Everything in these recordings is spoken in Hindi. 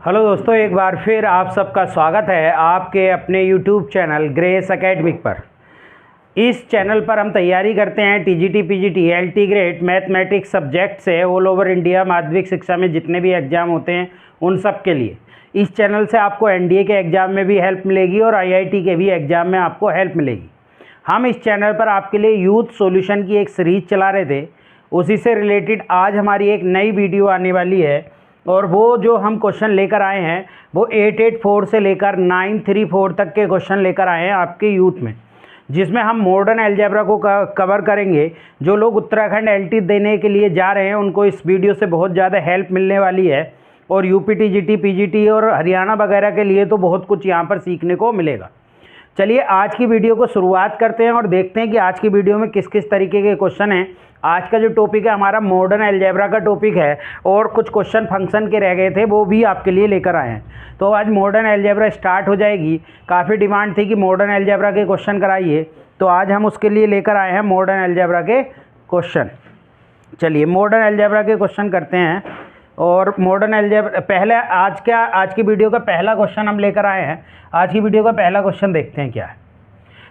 हेलो दोस्तों, एक बार फिर आप सबका स्वागत है आपके अपने YouTube चैनल ग्रेस एकेडमिक पर। इस चैनल पर हम तैयारी करते हैं TGT, PGT, LT grade mathematics subject से ऑल ओवर इंडिया माध्यमिक शिक्षा में जितने भी एग्ज़ाम होते हैं उन सब के लिए। इस चैनल से आपको एनडीए के एग्ज़ाम में भी हेल्प मिलेगी और आईआईटी के भी एग्ज़ाम में आपको हेल्प मिलेगी। हम इस चैनल पर आपके लिए यूथ सॉल्यूशन की एक सीरीज़ चला रहे थे, उसी से रिलेटेड आज हमारी एक नई वीडियो आने वाली है। और वो जो हम क्वेश्चन लेकर आए हैं वो 884 से लेकर 934 तक के क्वेश्चन लेकर आए हैं आपके यूथ में, जिसमें हम मॉडर्न अलजेब्रा को कवर करेंगे। जो लोग उत्तराखंड एलटी देने के लिए जा रहे हैं उनको इस वीडियो से बहुत ज़्यादा हेल्प मिलने वाली है, और यूपी टीजीटी, पीजीटी और हरियाणा वगैरह के लिए तो बहुत कुछ यहाँ पर सीखने को मिलेगा। चलिए आज की वीडियो को शुरुआत करते हैं और देखते हैं कि आज की वीडियो में किस किस तरीके के क्वेश्चन हैं। आज का जो टॉपिक है हमारा मॉडर्न अलजेब्रा का टॉपिक है, और कुछ क्वेश्चन फंक्शन के रह गए थे वो भी आपके लिए लेकर आए हैं। तो आज मॉडर्न अलजेब्रा स्टार्ट हो जाएगी। काफ़ी डिमांड थी कि मॉडर्न अलजेब्रा के क्वेश्चन कराइए, तो आज हम उसके लिए लेकर आए हैं मॉडर्न अलजेब्रा के क्वेश्चन। चलिए मॉडर्न अलजेब्रा के क्वेश्चन करते हैं। और मॉडर्न अलजेब्रा पहले आज की वीडियो का पहला क्वेश्चन हम लेकर आए हैं। आज की वीडियो का पहला क्वेश्चन देखते हैं क्या है।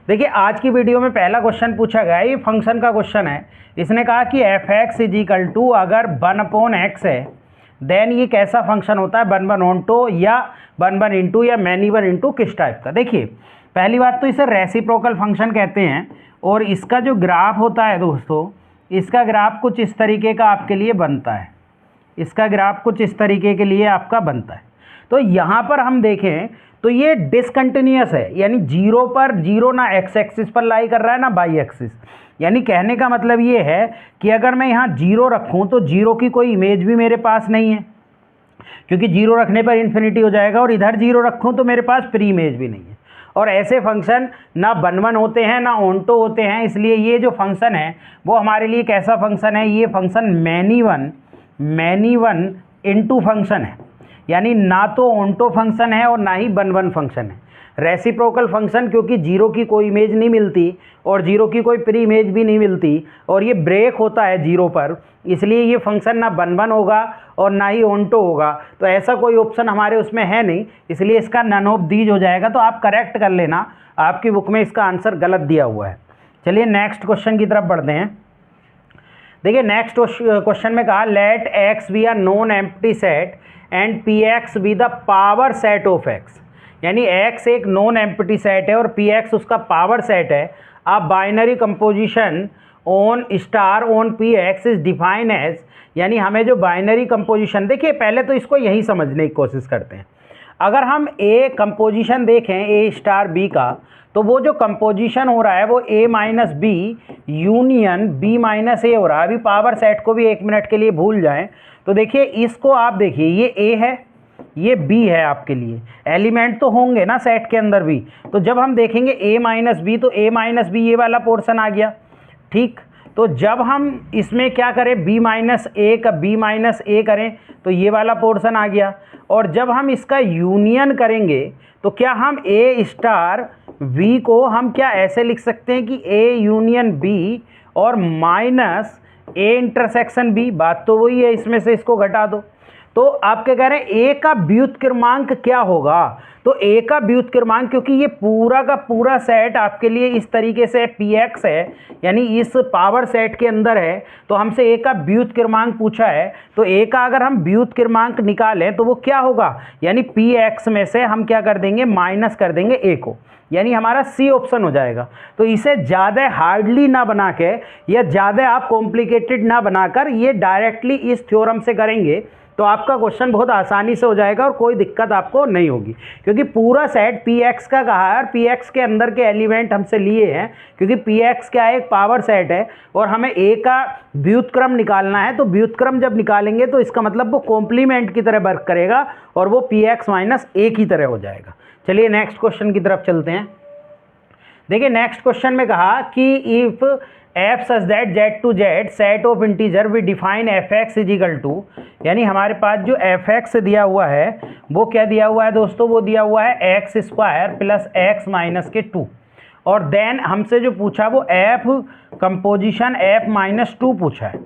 देखिए आज की वीडियो में पहला क्वेश्चन पूछा गया, ये फंक्शन का क्वेश्चन है। इसने कहा कि f x is equal to अगर 1/x है देन ये कैसा फंक्शन होता है, 1/1 ऑनटो या 1/1 इंटू या मैनी 1 इंटू किस टाइप का। देखिए पहली बात तो इसे रेसिप्रोकल फंक्शन कहते हैं, और इसका जो ग्राफ होता है दोस्तों, इसका ग्राफ कुछ इस तरीके का आपके लिए बनता है। इसका ग्राफ कुछ इस तरीके के लिए आपका बनता है। तो यहाँ पर हम देखें तो ये डिसकंटिन्यूअस है, यानी जीरो पर जीरो ना एक्स एक्सिस पर लाई कर रहा है ना वाई एक्सिस। यानी कहने का मतलब ये है कि अगर मैं यहाँ जीरो रखूँ तो जीरो की कोई इमेज भी मेरे पास नहीं है, क्योंकि जीरो रखने पर इन्फिनिटी हो जाएगा, और इधर जीरो रखूँ तो मेरे पास प्री इमेज भी नहीं है। और ऐसे फंक्शन ना 1/1 होते हैं ना ऑनटो होते हैं, इसलिए ये जो फंक्शन है वो हमारे लिए कैसा फंक्शन है, ये function many one into function है। यानी ना तो ऑनटो फंक्शन है और ना ही 1/1 फंक्शन है। रेसिप्रोकल फंक्शन क्योंकि जीरो की कोई इमेज नहीं मिलती और जीरो की कोई प्री इमेज भी नहीं मिलती, और ये ब्रेक होता है जीरो पर, इसलिए ये फंक्शन ना 1/1 होगा और ना ही ऑनटो होगा। तो ऐसा कोई ऑप्शन हमारे उसमें है नहीं, इसलिए इसका नन ऑफ दीज हो जाएगा। तो आप करेक्ट कर लेना, आपकी बुक में इसका आंसर गलत दिया हुआ है। चलिए नेक्स्ट क्वेश्चन की तरफ बढ़ते हैं। देखिए नेक्स्ट क्वेश्चन में कहा let x be a non empty set and p x be the power set of x. यानी x एक नॉन एम्प्टी सेट है और px उसका पावर सेट है। A binary composition on star on px is define as, यानी हमें जो बाइनरी कंपोजिशन, देखिए पहले तो इसको यही समझने की कोशिश करते हैं। अगर हम a कंपोजिशन देखें a स्टार b का, तो वो जो कंपोजिशन हो रहा है वो a minus B union b minus A हो रहा है। अभी पावर सेट को भी 1 मिनट के लिए भूल जाएं। तो देखिए इसको आप देखिए, ये a है ये b है, आपके लिए एलिमेंट तो होंगे ना सेट के अंदर भी। तो जब हम देखेंगे a माइनस बी, तो a माइनस बी ये वाला पोर्शन आ गया, ठीक। तो जब हम इसमें क्या करें, b माइनस ए का b माइनस ए करें तो ये वाला पोर्शन आ गया। और जब हम इसका यूनियन करेंगे तो क्या हम a स्टार v को हम क्या ऐसे लिख सकते हैं कि a यूनियन b और माइनस a इंटरसेक्शन b। बात तो वही है, इसमें से इसको घटा दो। तो आप क्या कह रहे हैं, a का व्युत्क्रमांक क्या होगा। तो a का व्युत्क्रमांक, क्योंकि ये पूरा का पूरा सेट आपके लिए इस तरीके से px है, यानी इस पावर सेट के अंदर है, तो हमसे a का व्युत्क्रमांक पूछा है। तो a का अगर हम व्युत्क्रमांक निकालें तो वो क्या होगा, यानी px में से हम क्या कर देंगे, माइनस कर देंगे a को, यानी हमारा सी ऑप्शन हो जाएगा। तो इसे ज़्यादा हार्डली ना बना के या ज़्यादा आप कॉम्प्लिकेटेड ना बनाकर ये डायरेक्टली इस थ्योरम से करेंगे तो आपका क्वेश्चन बहुत आसानी से हो जाएगा और कोई दिक्कत आपको नहीं होगी, क्योंकि पूरा सेट px का कहा है और px के अंदर के एलिमेंट हमसे लिए हैं, क्योंकि px क्या है, एक पावर सेट है और हमें a का व्युत्क्रम निकालना है। तो व्युत्क्रम जब निकालेंगे तो इसका मतलब वो कॉम्प्लीमेंट की तरह वर्क करेगा और वो px माइनस a की तरह हो जाएगा। चलिए नेक्स्ट क्वेश्चन की तरफ चलते हैं। देखिए नेक्स्ट क्वेश्चन में कहा कि if f such that z to z set of integer we define f x is equal to, यानी हमारे पास जो एफ एक्स दिया हुआ है वो क्या दिया हुआ है दोस्तों, वो दिया हुआ है x square plus x minus के 2। और देन हमसे जो पूछा वो एफ कंपोजिशन एफ माइनस 2 पूछा है।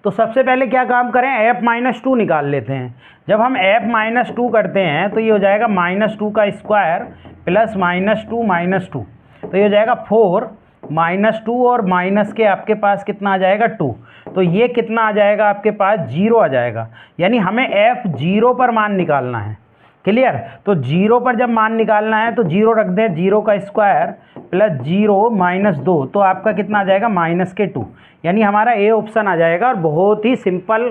तो सबसे पहले क्या काम करें, f-2 निकाल लेते हैं। जब हम f-2 करते हैं तो ये हो जाएगा -2 का स्क्वायर प्लस -2 तो ये हो जाएगा 4 -2 और माइनस के आपके पास कितना आ जाएगा 2, तो ये कितना आ जाएगा आपके पास 0 आ जाएगा। यानी हमें f0 पर मान निकालना है। क्लियर? तो 0 पर जब मान निकालना है तो 0 रख दें, 0 का स्क्वायर प्लस 0 -2 तो आपका कितना आ जाएगा -2, यानी हमारा ए ऑप्शन आ जाएगा। और बहुत ही सिंपल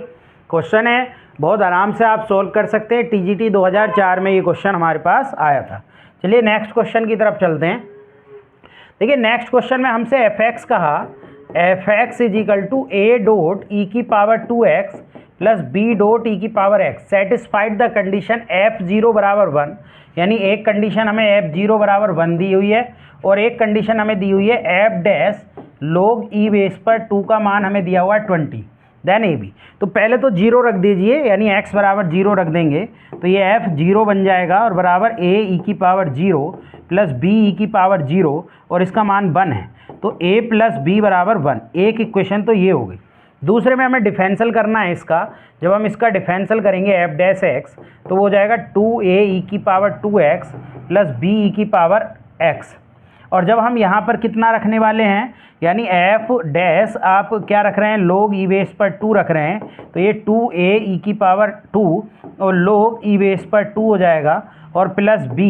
क्वेश्चन है, बहुत आराम से आप सोल्व कर सकते हैं। टीजीटी 2004 में ये क्वेश्चन हमारे पास आया था। चलिए नेक्स्ट क्वेश्चन की तरफ चलते हैं। देखिए नेक्स्ट क्वेश्चन में हमसे f(x) कहा, f(x) = a.e⁻²x plus b.e⁻x satisfied the condition f0 = 1, यानी एक कंडीशन हमें f0 = 1 दी हुई है और एक कंडीशन हमें दी हुई है f' log e⁻² का मान हमें दिया हुआ है 20, देन ab। तो पहले तो 0 रख दीजिए, यानी x = 0 रख देंगे तो ये f0 बन जाएगा और बराबर a e⁻0 plus b e⁻0 और इसका मान 1 है, तो a प्लस b बराबर 1। एक इक्वेशन तो ये हो गई। दूसरे में हमें डिफरेंशियल करना है इसका। जब हम इसका डिफरेंशियल करेंगे f' तो वो हो जाएगा 2a e⁻2x plus b e⁻x। और जब हम यहाँ पर कितना रखने वाले हैं, यानी f' आप क्या रख रहे हैं, log e⁻² रख रहे हैं, तो ये 2a e⁻2 और log e⁻² हो जाएगा और प्लस b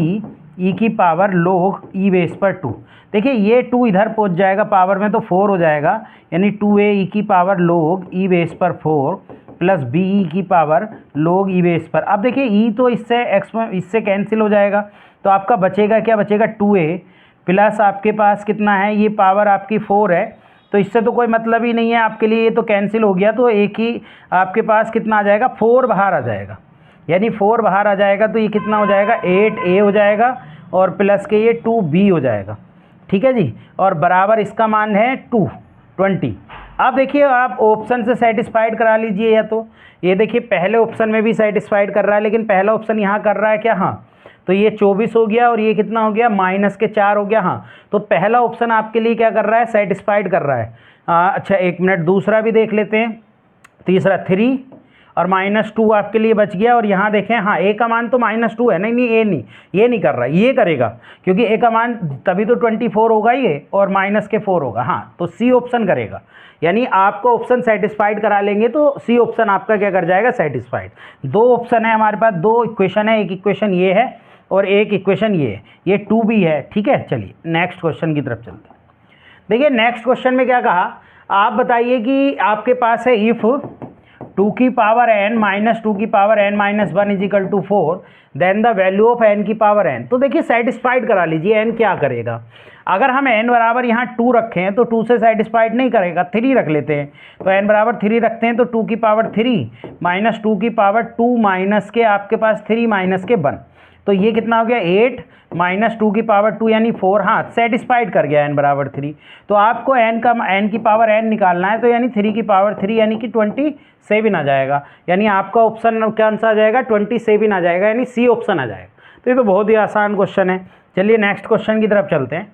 e⁻log e⁻²। देखिए ये 2 इधर पहुंच जाएगा पावर में तो 4 हो जाएगा, यानी 2a e⁻log e⁻4 plus b e⁻log e⁻। अब देखिए e तो इससे कैंसिल हो जाएगा, तो आपका बचेगा क्या, बचेगा 2a प्लस आपके पास कितना है, ये पावर आपकी 4 है, तो इससे तो कोई मतलब ही नहीं है आपके लिए, ये तो कैंसिल हो गया। तो एक ही आपके पास कितना आ जाएगा, 4 बाहर आ जाएगा, यानी 4 बाहर आ जाएगा तो ये कितना हो जाएगा 8a हो जाएगा और प्लस के ये 2b हो जाएगा। ठीक है जी, और बराबर इसका मान है 20। अब देखिए आप ऑप्शन से सेटिस्फाइड करा लीजिए, या तो ये देखिए पहले ऑप्शन में भी सेटिस्फाइड कर रहा है, लेकिन पहला ऑप्शन यहाँ कर रहा है क्या, हाँ, तो ये 24 हो गया और ये कितना हो गया -4 हो गया। हाँ, तो पहला ऑप्शन आपके लिए क्या कर रहा है, सेटिस्फाइड कर रहा है। अच्छा एक मिनट, दूसरा भी देख लेते हैं। तीसरा 3 और -2 आपके लिए बच गया। और यहाँ देखें, हाँ a का मान तो -2 है, नहीं a नहीं, ये नहीं कर रहा, ये करेगा क्योंकि a का मान तभी तो 24 होगा ये और -4 होगा। हाँ, तो C ऑप्शन करेगा, यानी आपको ऑप्शन सेटिस्फाइड करा लेंगे तो C ऑप्शन आपका क्या कर जाएगा, सेटिस्फाइड। 2 ऑप्शन है हमारे पास, 2 इक्वेशन है, एक इक्वेशन ये है और एक इक्वेशन ये है, ये 2 भी है। ठीक है, चलिए नेक्स्ट क्वेश्चन की तरफ चलते हैं। देखिए नेक्स्ट क्वेश्चन में क्या कहा, आप बताइए कि आपके पास है इफ़ 2 की पावर n माइनस 2 की power n minus 1 = 4 then the value of n की पावर n। तो देखिए सेटिस्फाइड करा लीजिए, n क्या करेगा। अगर हम n बराबर यहाँ 2 रखें तो 2 से सेटिस्फाइड नहीं करेगा, 3 रख लेते हैं, तो n बराबर 3 रखते हैं तो 2 की पावर 3 माइनस 2 की पावर 2 माइनस के आपके पास 3 माइनस के 1, तो ये कितना हो गया 8 माइनस 2 की पावर 2 यानी 4। हाँ, सेटिस्फाइड कर गया n बराबर 3। तो आपको n की पावर n निकालना है, तो यानी 3 की पावर 3 यानी कि 27 आ जाएगा, यानी आपका ऑप्शन कौन सा आ जाएगा, 27 आ जाएगा, यानी C ऑप्शन आ जाएगा। तो ये तो बहुत ही आसान क्वेश्चन है। चलिए नेक्स्ट क्वेश्चन की तरफ चलते हैं।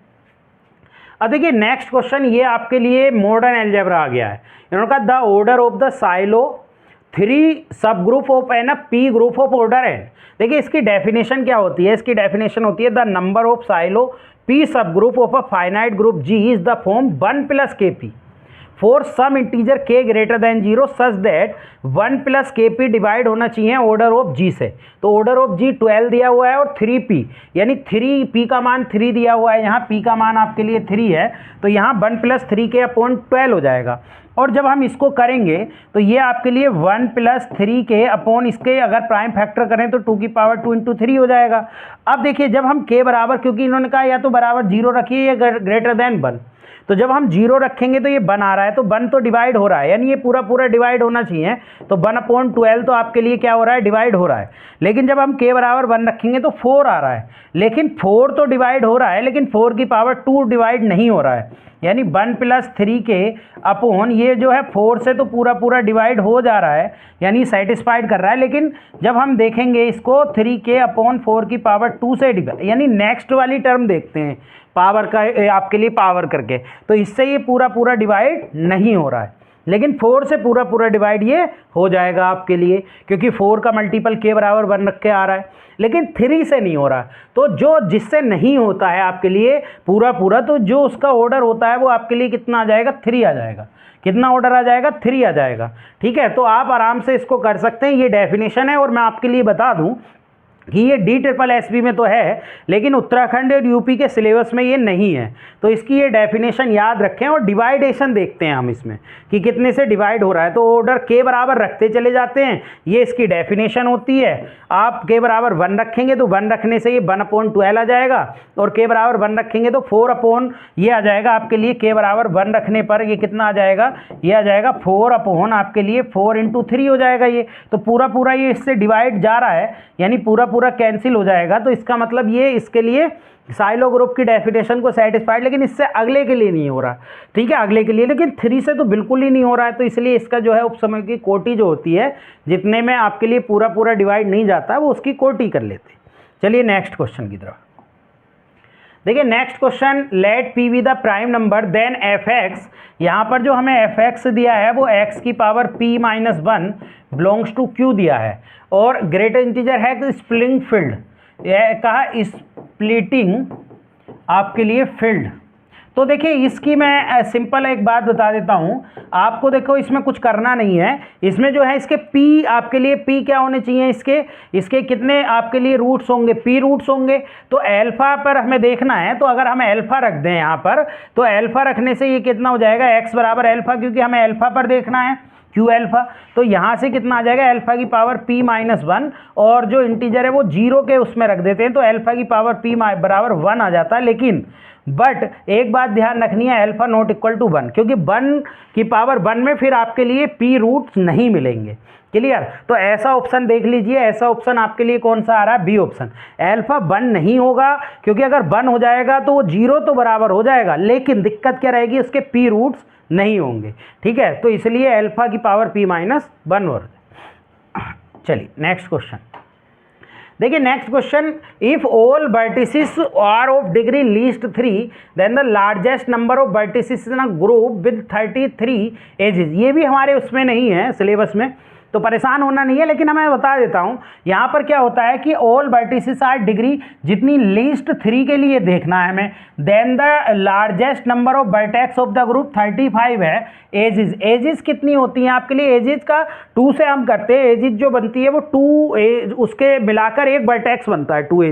अब देखिए नेक्स्ट क्वेश्चन ये आपके लिए मॉडर्न अलजेब्रा आ गया है। इन्होंने कहा the order of the Sylow 3 sub group of n p group of order n. देखिए इसकी डेफिनेशन क्या होती है, इसकी डेफिनेशन होती है the number of Sylow P सब group of a finite group G is the form 1 + kp for some integer k greater than 0 such that 1 + kp divide होना चाहिए ऑर्डर ऑफ g से। तो ऑर्डर ऑफ g 12 दिया हुआ है और 3p, यानी 3p का मान 3 दिया हुआ है, यहाँ p का मान आपके लिए 3 है, तो यहाँ 1 + 3k/12 हो जाएगा। और जब हम इसको करेंगे तो ये आपके लिए 1 + 3k/ इसके अगर प्राइम फैक्टर करें तो 2 की पावर 2 × 3 हो जाएगा। अब देखिए जब हम k बराबर, क्योंकि इन्होंने कहा या तो बराबर 0 रखिए या ग्रेटर देन 1, तो जब हम 0 रखेंगे तो ये 1 आ रहा है, तो 1 तो डिवाइड हो रहा है, यानी ये पूरा डिवाइड होना चाहिए, तो 1/12 तो आपके लिए क्या हो रहा है, डिवाइड हो रहा है। लेकिन जब हम k बराबर 1 रखेंगे तो 4 आ रहा है, लेकिन 4 तो डिवाइड हो रहा है, लेकिन 4 की पावर 2 डिवाइड नहीं हो रहा है, यानी 1 + 3k/ ये जो है 4 से तो पूरा डिवाइड हो जा रहा है, यानी सेटिस्फाइड कर रहा है। लेकिन जब हम देखेंगे इसको 3k/4 की पावर 2 से डिवाइड, यानी नेक्स्ट वाली टर्म देखते हैं पावर का आपके लिए पावर करके, तो इससे ये पूरा डिवाइड नहीं हो रहा है। लेकिन 4 से पूरा पूरा डिवाइड ये हो जाएगा आपके लिए, क्योंकि 4 का मल्टीपल k बराबर 1 रख के आ रहा है, लेकिन 3 से नहीं हो रहा। तो जो जिससे नहीं होता है आपके लिए पूरा पूरा, तो जो उसका ऑर्डर होता है वो आपके लिए कितना आ जाएगा, 3 आ जाएगा। कितना ऑर्डर आ जाएगा, 3 आ जाएगा। ठीक है, तो आप आराम से इसको कर सकते हैं, ये डेफिनेशन है। और मैं आपके लिए बता दूं कि ये DSSB में तो है, लेकिन उत्तराखंड और यूपी के सिलेबस में ये नहीं है। तो इसकी ये डेफिनेशन याद रखें और डिवाइडेशन देखते हैं हम इसमें कि कितने से डिवाइड हो रहा है। तो ऑर्डर k बराबर रखते चले जाते हैं, ये इसकी डेफिनेशन होती है। आप k बराबर 1 रखेंगे तो 1 रखने से ये 1/12 आ जाएगा, और k बराबर 1 रखेंगे तो 4 ये आ जाएगा आपके लिए। k बराबर 1 रखने पर ये कितना आ जाएगा, ये आ जाएगा 4 आपके लिए 4 × 3 हो जाएगा ये। तो पूरा पूरा ये इससे डिवाइड जा रहा है, यानी पूरा पूरा कैंसिल हो जाएगा। तो इसका मतलब ये इसके लिए साइलो ग्रुप की डेफिनेशन को सेटिस्फाइड, लेकिन इससे अगले के लिए नहीं हो रहा। ठीक है, अगले के लिए, लेकिन 3 से तो बिल्कुल ही नहीं हो रहा है। तो इसलिए इसका जो है उपसमय की कोटि जो होती है, जितने में आपके लिए पूरा पूरा डिवाइड नहीं जाता है, वो उसकी कोटि कर लेते हैं। चलिए नेक्स्ट क्वेश्चन की तरफ देखिए। Next question, let p be the prime number then fx। यहाँ पर जो हमें fx दिया है वो x की power p - 1 belongs to q दिया है, और ग्रेटर इंटीजर है कि स्प्लिटिंग फील्ड, यह कहा स्प्लिटिंग आपके लिए फील्ड। तो देखिए इसकी मैं सिंपल एक बात बता देता हूँ आपको। देखो इसमें कुछ करना नहीं है, इसमें जो है इसके p आपके लिए p क्या होने चाहिए, इसके कितने आपके लिए रूट्स होंगे, p रूट्स होंगे। तो अल्फा पर हमें देखना है, तो अगर हम अल्फा रख दें यहाँ पर, तो अल्फा रखने से ये कितना हो जाएगा, x बराबर अल्फा, क्योंकि हमें अल्फा पर देखना है q अल्फा। तो यहाँ से कितना आ जाएगा, अल्फा की पावर p - 1, और जो इंटीजर है वो 0 के उसमें रख देते हैं, तो अल्फा की पावर p बराबर 1 आ जाता है। लेकिन बट एक बात ध्यान रखनी है, अल्फा नॉट इक्वल टू 1, क्योंकि 1 की पावर 1 में फिर आपके लिए p रूट्स नहीं मिलेंगे। क्लियर? तो ऐसा ऑप्शन देख लीजिए, ऐसा ऑप्शन आपके लिए कौन सा आ रहा है, बी ऑप्शन। अल्फा 1 नहीं होगा, क्योंकि अगर 1 हो जाएगा तो वो 0 तो बराबर हो जाएगा, लेकिन दिक्कत क्या रहेगी, उसके p रूट्स नहीं होंगे। ठीक है, तो इसलिए अल्फा की पावर p - 1 हो। चलिए नेक्स्ट क्वेश्चन देखिए। Next question, if all vertices are of degree least 3 then the largest number of vertices in a group with 33 edges. ये भी हमारे उसमें नहीं है सिलेबस में, तो परेशान होना नहीं है, लेकिन मैं बता देता हूँ यहाँ पर क्या होता है कि ऑल वर्टिसेस आर डिग्री जितनी लीस्ट 3 के लिए देखना है हमें, then the largest number of vertex of the group 35 है। एजिज कितनी होती हैं आपके लिए, एजिज का 2 से हम करते हैं, एजिज जो बनती है वो 2 उसके मिलाकर एक वर्टेक्स बनता है, 2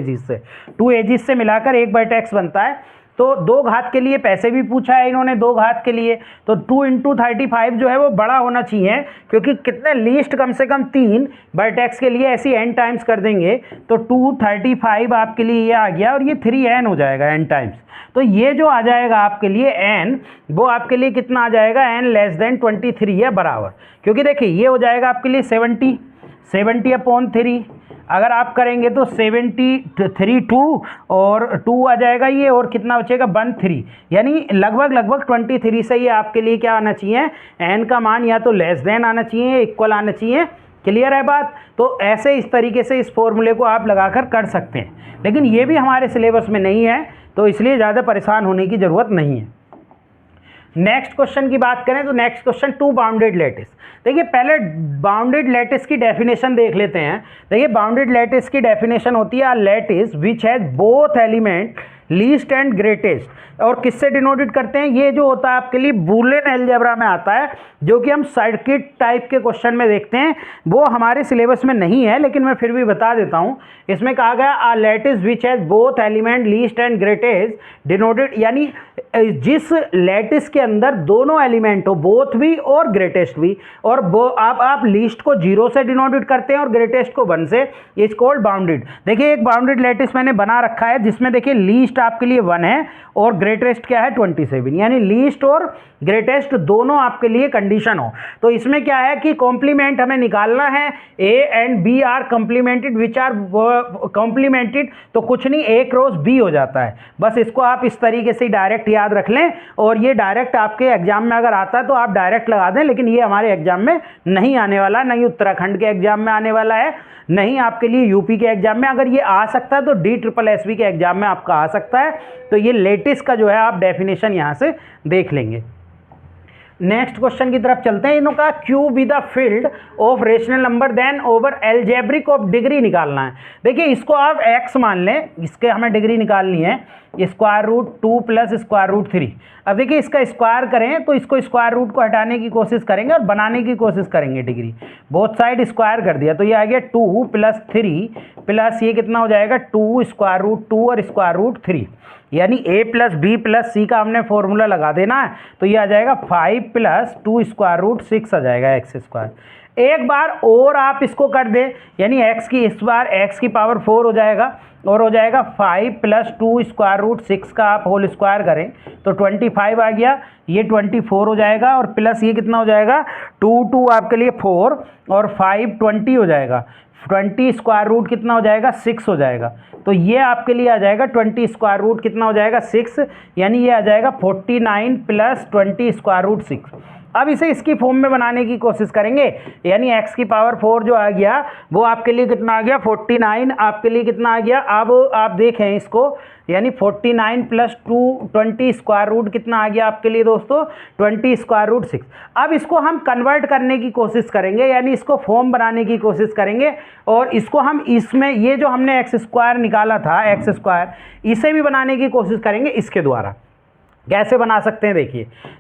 एजिज से मिलाकर एक वर्टेक्स बनता है। तो 2 घात के लिए पैसे भी पूछा है इन्होंने, 2 घात के लिए, तो 2 × 35 जो है वो बड़ा होना चाहिए, क्योंकि कितने लीस्ट कम से कम 3 वर्टेक्स के लिए ऐसी n टाइम्स कर देंगे, तो 235 आपके लिए ये आ गया, और ये 3n हो जाएगा n टाइम्स। तो ये जो आ जाएगा आपके लिए n, वो आपके लिए कितना आ जाएगा, n < 23 है बराबर, क्योंकि देखिए ये हो जाएगा आपके लिए 70/3। अगर आप करेंगे तो 73 2 और 2 आ जाएगा ये, और कितना बचेगा 13, यानी लगभग 23 से ये आपके लिए क्या आना चाहिए, n का मान या तो लेस देन आना चाहिए, इक्वल आना चाहिए। क्लियर है बात? तो ऐसे इस तरीके से इस फॉर्मूले को आप लगाकर कर सकते हैं, लेकिन ये भी हमारे सिलेबस में नहीं है, तो इसलिए ज़्यादा परेशान होने की ज़रूरत नहीं है। नेक्स्ट क्वेश्चन की बात करें तो नेक्स्ट क्वेश्चन, 2 बाउंडेड लैटिस। देखिए पहले बाउंडेड लैटिस की डेफिनेशन देख लेते हैं। देखिए बाउंडेड लैटिस की डेफिनेशन होती है lattice which has both element least and greatest, और किससे डिनोटेड करते हैं, ये जो होता है आपके लिए बूलियन अलजेब्रा में आता है, जो कि हम सर्किट टाइप के क्वेश्चन में देखते हैं। वो हमारे सिलेबस में नहीं है, लेकिन मैं फिर भी बता देता हूँ। इसमें कहा गया a lattice which has both element least and greatest denoted, यानी जिस लैटिस के अंदर दोनों एलिमेंट हो, बोथ भी और ग्रेटेस्ट भी, और वो आप लीस्ट को 0 से डिनोटेड करते हैं और ग्रेटेस्ट को 1 से, इज कॉल्ड बाउंडेड। देखिए एक बाउंडेड लैटिस मैंने बना रखा है, जिसमें देखिए लीस्ट आपके लिए 1 है और ग्रेटेस्ट क्या है 27, यानी लीस्ट और ग्रेटेस्ट दोनों आपके लिए कंडीशन हो। तो इसमें क्या है कि कॉम्प्लीमेंट हमें निकालना है, A and B are complemented which are complemented, तो कुछ नहीं ए क्रॉस बी हो जाता है। बस इसको आप इस तरीके से डायरेक्ट याद रख लें, और ये डायरेक्ट आपके एग्जाम में अगर आता है तो आप डायरेक्ट लगा दें, लेकिन ये हमारे एग्जाम में नहीं आने वाला, नहीं उत्तराखंड के एग्जाम में आने वाला है, नहीं आपके लिए यूपी के एग्जाम में। अगर ये आ सकता है तो DSSB के एग्जाम में आपका आ सकता है। तो ये लेटिस का जो है आप डेफिनेशन यहाँ से देख लेंगे। नेक्स्ट क्वेश्चन की तरफ चलते हैं। इन्होंने कहा Q be the field of rational number then over algebraic of degree निकालना है। देखिए इसको आप x मान लें, इसके हमें डिग्री निकालनी है, square root 2 plus square root 3। अब देखिए इसका स्क्वायर करें तो इसको स्क्वायर रूट को हटाने की कोशिश करेंगे और बनाने की कोशिश करेंगे डिग्री, बोथ साइड स्क्वायर कर दिया तो ये आ गया 2 प्लस 3 प्लस ये कितना हो जाएगा 2 स्क्वायर रूट 2 और स्क्वायर रूट 3, यानी a प्लस बी प्लस सी का हमने फॉर्मूला लगा देना है तो ये आ जाएगा 5 प्लस 2 स्क्वायर रूट 6 आ जाएगा एक्स स्क्वायर। एक बार और आप इसको कर दें, यानी x की इस बार x की पावर 4 हो जाएगा और हो जाएगा 5 प्लस 2 स्क्वायर रूट 6 का आप होल स्क्वायर करें तो 25 आ गया, ये 24 हो जाएगा और प्लस ये कितना हो जाएगा 2 आपके लिए 4 और 5 20 हो जाएगा, 20 स्क्वायर रूट कितना हो जाएगा 6 हो जाएगा। तो ये आपके लिए आ जाएगा 20 स्क्वायर रूट कितना हो जाएगा 6, यानी ये आ जाएगा 49 प्लस 20 स्क्वायर रूट 6। अब इसे इसकी फॉर्म में बनाने की कोशिश करेंगे, यानी x की पावर 4 जो आ गया वो आपके लिए कितना आ गया 49, आपके लिए कितना आ गया, अब आप देखें इसको, यानी 49 प्लस 20 स्क्वायर रूट कितना आ गया आपके लिए दोस्तों 20 स्क्वायर रूट 6। अब इसको हम कन्वर्ट करने की कोशिश करेंगे, यानी इसको फॉर्म बनाने की कोशिश करेंगे और इसको हम इसमें ये जो हमने एक्स स्क्वायर निकाला था एक्स स्क्वायर, इसे भी बनाने की कोशिश करेंगे इसके द्वारा। कैसे बना सकते हैं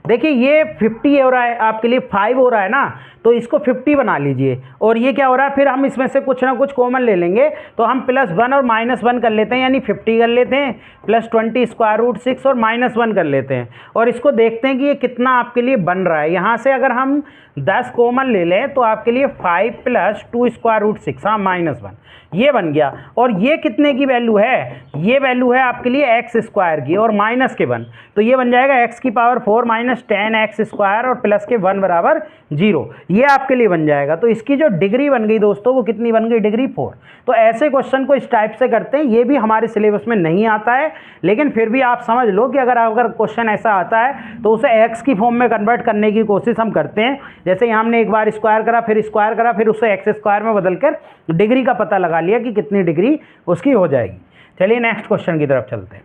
देखिए ये 50 हो रहा है आपके लिए, 5 हो रहा है ना, तो इसको 50 बना लीजिए और ये क्या हो रहा है, फिर हम इसमें से कुछ ना कुछ कॉमन ले लेंगे तो हम +1 और -1 कर लेते हैं, यानी 50 कर लेते हैं प्लस 20 स्क्वायर रूट 6 और -1 कर लेते हैं और इसको देखते हैं कि ये कितना आपके लिए बन रहा है। यहाँ से अगर हम 10 कॉमन ले लें तो आपके लिए 5 प्लस 2 स्क्वायर रूट 6, हाँ -1 ये बन गया। और ये कितने की वैल्यू है, ये वैल्यू है आपके लिए एक्स स्क्वायर की और माइनस के 1, तो ये बन जाएगा x की पावर 4 माइनस 10x स्क्वायर और प्लस के 1 बराबर 0, ये आपके लिए बन जाएगा। तो इसकी जो डिग्री बन गई दोस्तों वो कितनी बन गई, डिग्री 4। तो ऐसे क्वेश्चन को इस टाइप से करते हैं, ये भी हमारे सिलेबस में नहीं आता है, लेकिन फिर भी आप समझ लो कि अगर क्वेश्चन ऐसा आता है तो उसे x की फॉर्म में कन्वर्ट करने की कोशिश हम करते हैं। जैसे यहाँ हमने एक बार स्क्वायर करा, फिर स्क्वायर करा, फिर उसे एक्स स्क्वायर में बदलकर डिग्री का पता लगा लिया कि कितनी डिग्री उसकी हो जाएगी। चलिए नेक्स्ट क्वेश्चन की तरफ चलते हैं।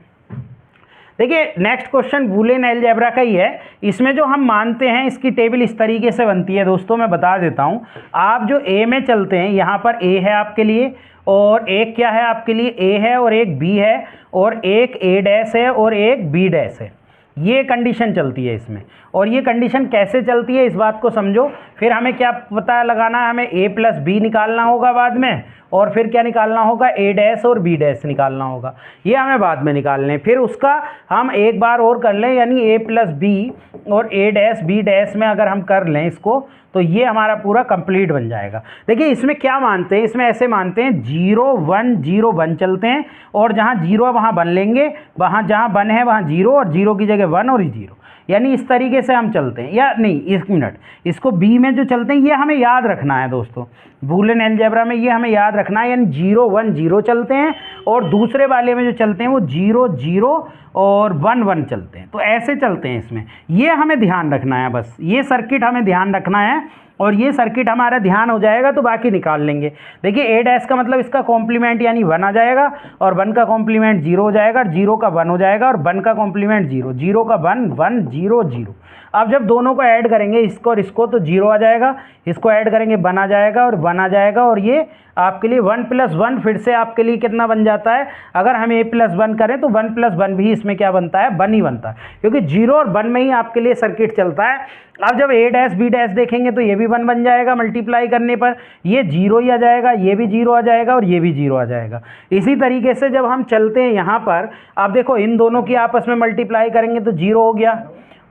देखिए नेक्स्ट क्वेश्चन बूलियन अलजेब्रा का ही है। इसमें जो हम मानते हैं इसकी टेबल इस तरीके से बनती है दोस्तों, मैं बता देता हूँ। आप जो ए में चलते हैं, यहाँ पर ए है आपके लिए और एक क्या है आपके लिए, ए है और एक बी है और एक ए डैश है और एक बी डैश है, ये कंडीशन चलती है इसमें। और ये कंडीशन कैसे चलती है इस बात को समझो। फिर हमें क्या पता लगाना है, हमें ए प्लस बी निकालना होगा बाद में, और फिर क्या निकालना होगा, ए डैश और बी डैश निकालना होगा, ये हमें बाद में निकालने। फिर उसका हम एक बार और कर लें, यानी ए प्लस बी और ए डैश बी डैश में अगर हम कर लें इसको तो ये हमारा पूरा कंप्लीट बन जाएगा। देखिए इसमें क्या मानते हैं, इसमें ऐसे मानते हैं 0 1 0 1 चलते हैं और जहाँ 0 है वहाँ 1 लेंगे, वहाँ जहाँ 1 है वहाँ 0 और 0 की जगह 1 और 0, यानी इस तरीके से हम चलते हैं। या नहीं, एक मिनट, इसको बी में जो चलते हैं ये हमें याद रखना है दोस्तों, बूलियन अलजेब्रा में ये हमें याद रखना है, यानी 0 1 0 चलते हैं और दूसरे वाले में जो चलते हैं वो 0 0 और 1 1 चलते हैं। तो ऐसे चलते हैं इसमें, ये हमें ध्यान रखना है, बस ये सर्किट हमें ध्यान रखना है और ये सर्किट हमारा ध्यान हो जाएगा तो बाकी निकाल लेंगे। देखिए ए डैश का मतलब इसका कॉम्प्लीमेंट यानी 1 आ जाएगा और 1 का कॉम्प्लीमेंट 0 हो जाएगा और 0 का 1 हो जाएगा और 1 का कॉम्प्लीमेंट 0, 0 का 1 1 0 0। अब जब दोनों को ऐड करेंगे इसको और इसको तो 0 आ जाएगा, इसको ऐड करेंगे 1 आ जाएगा और 1 आ जाएगा और ये आपके लिए 1 + 1 फिर से आपके लिए कितना बन जाता है, अगर हम a + 1 करें तो 1 + 1 भी इसमें क्या बनता है, 1 ही बनता है, क्योंकि 0 और 1 में ही आपके लिए सर्किट चलता है। अब जब a डैश b डैश देखेंगे तो ये भी 1 बन जाएगा, मल्टीप्लाई करने पर ये 0 ही आ जाएगा, ये भी 0 आ जाएगा और ये भी 0 आ जाएगा। इसी तरीके से जब हम चलते हैं यहाँ पर, आप देखो इन दोनों की आपस में मल्टीप्लाई करेंगे तो 0 हो गया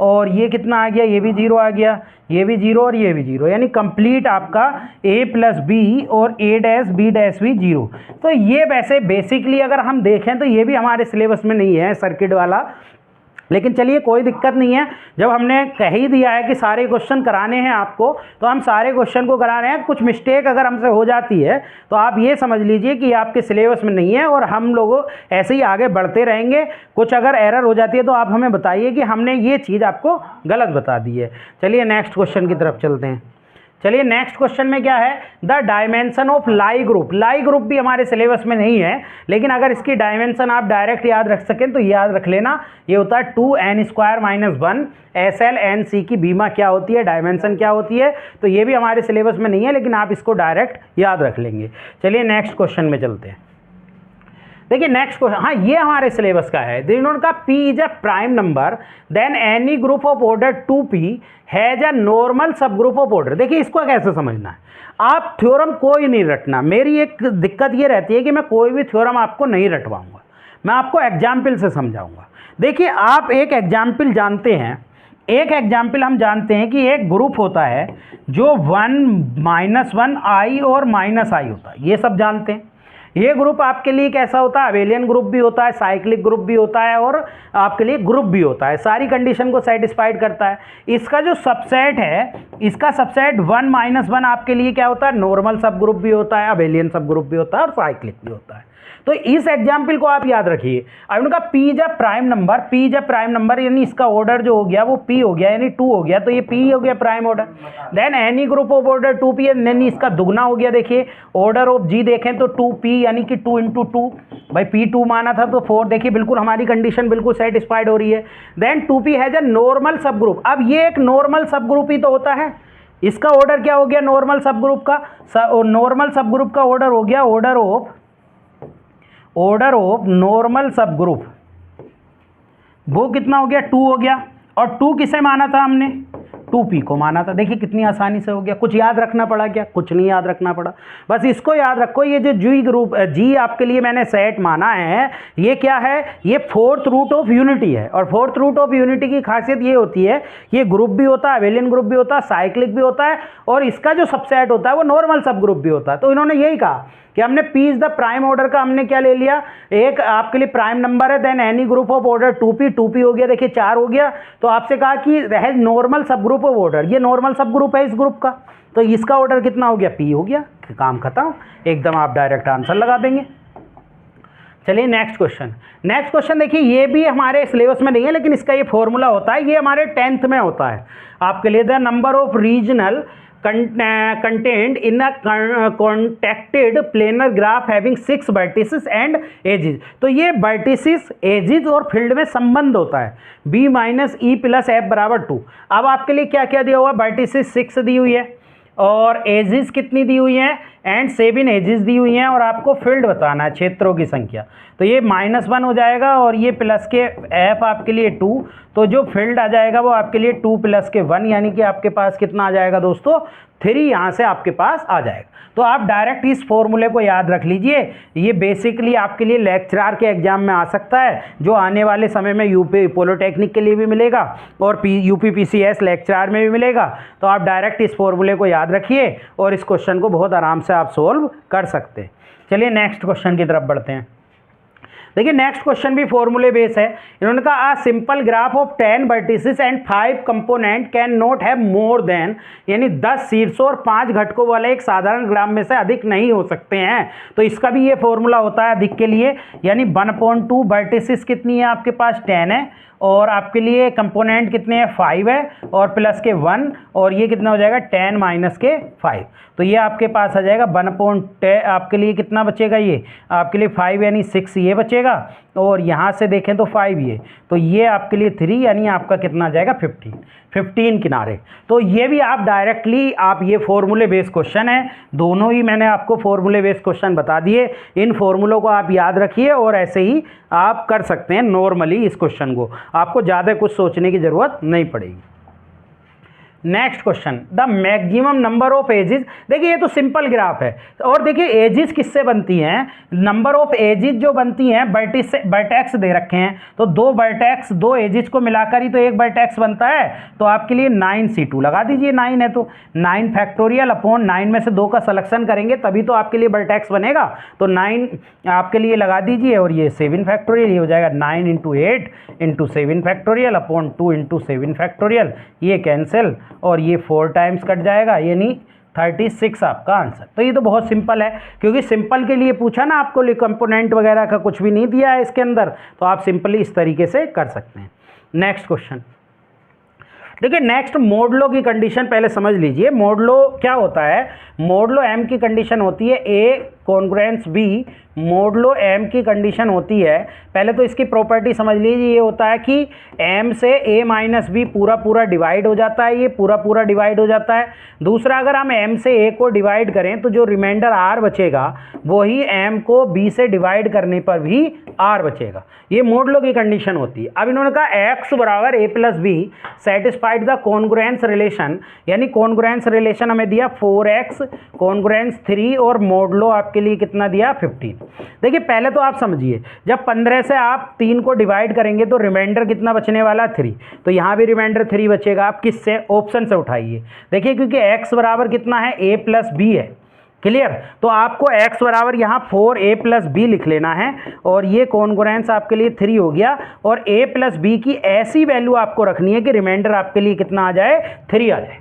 और ये कितना आ गया, ये भी 0 आ गया, ये भी 0 और ये भी 0, यानी कंप्लीट आपका a + b और a डैश b डैश भी 0। तो ये वैसे बेसिकली अगर हम देखें तो ये भी हमारे सिलेबस में नहीं है सर्किट वाला, लेकिन चलिए कोई दिक्कत नहीं है। जब हमने कह ही दिया है कि सारे क्वेश्चन कराने हैं आपको तो हम सारे क्वेश्चन को करा रहे हैं। कुछ मिस्टेक अगर हमसे हो जाती है तो आप ये समझ लीजिए कि आपके सिलेबस में नहीं है और हम लोग ऐसे ही आगे बढ़ते रहेंगे। कुछ अगर एरर हो जाती है तो आप हमें बताइए कि हमने ये चीज़ आपको गलत बता दी है। चलिए नेक्स्ट क्वेश्चन की तरफ चलते हैं। चलिए नेक्स्ट क्वेश्चन में क्या है, the dimension of lie group. Lie group भी हमारे सिलेबस में नहीं है, लेकिन अगर इसकी डायमेंशन आप डायरेक्ट याद रख सकें तो याद रख लेना, ये होता है 2n² - 1 SLNC की बीमा क्या होती है, डायमेंशन क्या होती है। तो ये भी हमारे सिलेबस में नहीं है, लेकिन आप इसको डायरेक्ट याद रख लेंगे। चलिए नेक्स्ट क्वेश्चन में चलते हैं। देखिए नेक्स्ट क्वेश्चन, हाँ ये हमारे सिलेबस का है। इन्होंने कहा P is a prime number then any group of order 2P has a normal सब ग्रुप ऑफ ऑर्डर। देखिए इसको कैसे समझना है, आप थ्योरम कोई नहीं रटना। मेरी एक दिक्कत ये रहती है कि मैं कोई भी थ्योरम आपको नहीं रटवाऊंगा, मैं आपको एग्जाम्पल से समझाऊंगा। देखिए आप एक एग्जाम्पल जानते हैं, एक एग्जाम्पल हम जानते हैं कि एक ग्रुप होता है जो 1 - 1 I और -I होता है, ये सब जानते हैं। ये ग्रुप आपके लिए कैसा होता है, अबेलियन ग्रुप भी होता है, साइक्लिक ग्रुप भी होता है और आपके लिए ग्रुप भी होता है, सारी कंडीशन को सेटिस्फाइड करता है। इसका जो सबसेट है, इसका सबसेट 1 - 1 आपके लिए क्या होता है, नॉर्मल सब ग्रुप भी होता है, अबेलियन सब ग्रुप भी होता है और साइक्लिक भी होता है। तो इस एग्जाम्पल को आप याद रखिए। अब उनका P is a prime number, P is a prime number यानी इसका ऑर्डर जो हो गया वो P हो गया, यानी 2 हो गया, तो ये P हो गया prime order. Then any group of order 2P यानी इसका दुगना हो गया। देखिए ऑर्डर ऑफ G देखें तो 2P यानी कि 2 × 2, भाई P 2 माना था तो 4। देखिए बिल्कुल हमारी कंडीशन बिल्कुल सेटिस्फाइड हो रही है। Then 2P has a normal सब ग्रुप। अब ये एक नॉर्मल सब ग्रुप ही तो होता है, इसका ऑर्डर क्या हो गया नॉर्मल सब ग्रुप का, नॉर्मल सब ग्रुप का ऑर्डर हो गया ऑर्डर ऑफ नॉर्मल सब ग्रुप, वो कितना हो गया 2 हो गया। और 2 किसे माना था हमने, 2P को माना था। देखिए कितनी आसानी से हो गया, कुछ याद रखना पड़ा क्या, कुछ नहीं याद रखना पड़ा, बस इसको याद रखो। ये जो G ग्रुप G आपके लिए मैंने सेट माना है, ये क्या है, ये 4th रूट ऑफ यूनिटी है। और 4th रूट ऑफ यूनिटी की खासियत ये होती है, ये ग्रुप भी होता है, अबेलियन ग्रुप भी होता है, साइक्लिक भी होता है और इसका जो सबसेट होता है वो नॉर्मल सब ग्रुप भी होता है। तो इन्होंने यही कहा कि हमने P is the prime order का हमने क्या ले लिया, एक आपके लिए प्राइम नंबर है, then any group of order 2P हो गया, देखिए 4 हो गया। तो आपसे कहा कि है नॉर्मल सब ग्रुप ऑफ ऑर्डर, ये नॉर्मल सब ग्रुप है इस ग्रुप का, तो इसका ऑर्डर कितना हो गया, P हो गया, काम खत्म, एकदम आप डायरेक्ट आंसर लगा देंगे। चलिए नेक्स्ट क्वेश्चन देखिए, ये भी हमारे सिलेबस में नहीं है, लेकिन इसका ये फॉर्मूला होता है, ये हमारे 10th में होता है आपके लिए। The number of regional contained in a contacted planar graph having 6 vertices and edges। तो ये vertices, edges और फील्ड में संबंध होता है B - E + F = 2। अब आपके लिए क्या क्या दिया हुआ, vertices 6 दी हुई है और एजिस कितनी दी हुई हैं, एंड 7 एजिस दी हुई हैं, और आपको फील्ड बताना है, क्षेत्रों की संख्या। तो ये -1 हो जाएगा और ये प्लस के F आपके लिए 2, तो जो फील्ड आ जाएगा वो आपके लिए 2 + के 1, यानी कि आपके पास कितना आ जाएगा दोस्तों, 3 यहाँ से आपके पास आ जाएगा। तो आप डायरेक्ट इस फॉर्मूले को याद रख लीजिए, ये बेसिकली आपके लिए लेक्चरर के एग्जाम में आ सकता है, जो आने वाले समय में यूपी पॉलिटेक्निक के लिए भी मिलेगा और UPPCS लेक्चरर में भी मिलेगा। तो आप डायरेक्ट इस फॉर्मूले को याद रखिए और इस क्वेश्चन को बहुत आराम से आप सोल्व कर सकते हैं। चलिए नेक्स्ट क्वेश्चन की तरफ बढ़ते हैं। देखिए नेक्स्ट क्वेश्चन भी फॉर्मूले बेस है। इन्होंने कहा a simple graph of 10 vertices and 5 component can not have more than, यानी 10 शीर्षों और 5 घटकों वाले एक साधारण ग्राफ में से अधिक नहीं हो सकते हैं। तो इसका भी ये फॉर्मूला होता है अधिक के लिए, यानी 1/2 वर्टिसेस कितनी है आपके पास 10 है, और आपके लिए कंपोनेंट कितने हैं 5 है, और प्लस के 1, और ये कितना हो जाएगा 10 - के 5। तो ये आपके पास आ जाएगा 1/10, आपके लिए कितना बचेगा, ये आपके लिए 5 यानी 6 ये बचेगा, और यहाँ से देखें तो 5 ये, तो ये आपके लिए 3 यानी आपका कितना आ जाएगा 15 किनारे। तो ये भी आप डायरेक्टली आप ये फॉर्मूले बेस क्वेश्चन है, दोनों ही मैंने आपको फॉर्मूले बेस क्वेश्चन बता दिए। इन फॉर्मूलों को आप याद रखिए और ऐसे ही आप कर सकते हैं नॉर्मली इस क्वेश्चन को, आपको ज़्यादा कुछ सोचने की ज़रूरत नहीं पड़ेगी। Next question, the maximum number of edges. देखिए ये तो सिंपल ग्राफ है, और देखिए एजिज किससे बनती हैं, नंबर ऑफ एजिज जो बनती हैं वर्टेक्स दे रखे हैं, तो 2 वर्टेक्स 2 एजिज को मिलाकर ही तो एक वर्टेक्स बनता है। तो आपके लिए 9C2 लगा दीजिए, 9 है तो 9 फैक्टोरियल अपॉन 9 में से 2 का सिलेक्शन करेंगे तभी तो आपके लिए वर्टेक्स बनेगा, तो 9 आपके लिए लगा दीजिए, और ये 7 फैक्टोरियल, ये हो जाएगा 9 × 8 × 7 फैक्टोरियल अपॉन 2 × 7 फैक्टोरियल, ये कैंसिल और ये 4 टाइम्स कट जाएगा, यानी 36 आपका आंसर। तो ये तो बहुत सिंपल है, क्योंकि सिंपल के लिए पूछा ना आपको, कंपोनेंट वगैरह का कुछ भी नहीं दिया है इसके अंदर, तो आप सिंपली इस तरीके से कर सकते हैं। नेक्स्ट क्वेश्चन, देखिए नेक्स्ट मोडलो की कंडीशन पहले समझ लीजिए। मोडलो क्या होता है? मोडलो एम की कंडीशन होती है ए कॉन्ग्रुएंस बी, मोडलो एम की कंडीशन होती है, पहले तो इसकी प्रॉपर्टी समझ लीजिए, ये होता है कि एम से ए माइनस बी पूरा पूरा डिवाइड हो जाता है, ये पूरा पूरा डिवाइड हो जाता है। दूसरा, अगर हम एम से ए को डिवाइड करें तो जो रिमाइंडर आर बचेगा वही एम को बी से डिवाइड करने पर भी आर बचेगा। ये मोडलो की कंडीशन होती है। अब इन्होंने कहा एक्स बराबर A plus B satisfied the congruence relation, यानी कॉन्ग्रुएंस रिलेशन हमें दिया 4x कॉन्ग्रुएंस 3 और मोडलो आपके लिए कितना दिया 15। देखिए पहले तो आप समझिए, जब 15 से आप 3 को डिवाइड करेंगे तो रिमाइंडर कितना बचने वाला 3, तो यहाँ भी रिमाइंडर 3 बचेगा। आप किससे? ऑप्शन से उठाइए। देखिए क्योंकि x बराबर कितना है a प्लस बी है, क्लियर, तो आपको x बराबर यहाँ 4a प्लस बी लिख लेना है और ये कॉन्ग्रुएंस आपके लिए 3 हो गया और a प्लस बी की ऐसी वैल्यू आपको रखनी है कि रिमाइंडर आपके लिए कितना आ जाए 3 आ जाए।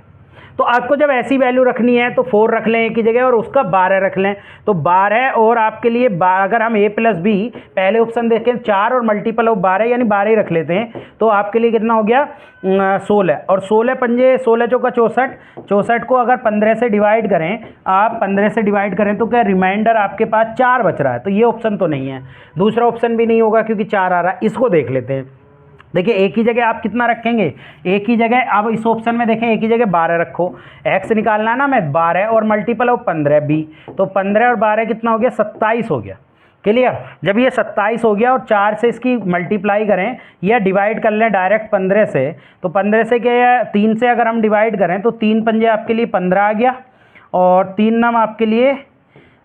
तो आपको जब ऐसी वैल्यू रखनी है तो 4 रख लें एक की जगह और उसका 12 रख लें, तो 12 और आपके लिए अगर हम a प्लस बी पहले ऑप्शन देखें 4 और मल्टीपल ऑफ 12 यानी 12 ही रख लेते हैं, तो आपके लिए कितना हो गया 16 और 16 पंजे 16 चौका 64, 64 को अगर 15 से डिवाइड करें, आप 15 से डिवाइड करें तो क्या रिमाइंडर आपके पास 4 बच रहा है, तो ये ऑप्शन तो नहीं है। दूसरा ऑप्शन भी नहीं होगा क्योंकि 4 आ रहा है, इसको देख लेते हैं। देखिए एक ही जगह आप कितना रखेंगे, एक ही जगह, अब इस ऑप्शन में देखें एक ही जगह 12 रखो, x निकालना है ना मैं 12 और मल्टीपल ऑफ 15 b, तो 15 और 12 कितना हो गया 27 हो गया, क्लियर। जब ये 27 हो गया और 4 से इसकी मल्टीप्लाई करें या डिवाइड कर लें डायरेक्ट 15 से, तो 15 से क्या 3 से अगर हम डिवाइड करें तो 3 पंजे आपके लिए 15 आ गया और 3 नम आपके लिए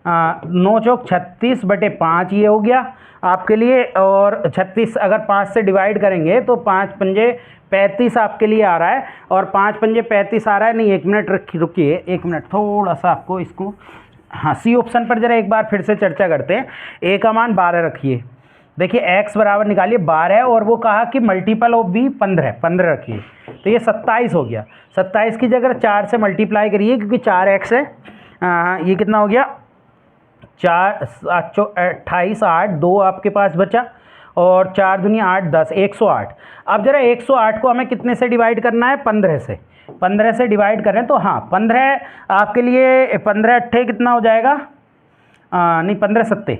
9 चौक 36/5 ये हो गया आपके लिए, और 36 अगर 5 से डिवाइड करेंगे तो 5 पंजे 35 आपके लिए आ रहा है और 5 पंजे 35 आ रहा है। नहीं, 1 मिनट रुकिए, 1 मिनट, थोड़ा सा आपको इसको, हाँ सी ऑप्शन पर जरा एक बार फिर से चर्चा करते हैं। ए का मान 12 रखिए, देखिए x बराबर निकालिए 12 और वो कहा कि मल्टीपल ऑफ बी 15 रखिए, तो ये 27 हो गया। 27 की जगह 4 से मल्टीप्लाई करिए क्योंकि 4x है, ये कितना हो गया 4 28 8 2 आपके पास बचा और 4 दूनी 8 10 108। अब जरा 108 को हमें कितने से डिवाइड करना है 15 से, 15 से डिवाइड करें तो हाँ 15 आपके लिए 15 अट्ठे कितना हो जाएगा, नहीं 15 सत्ते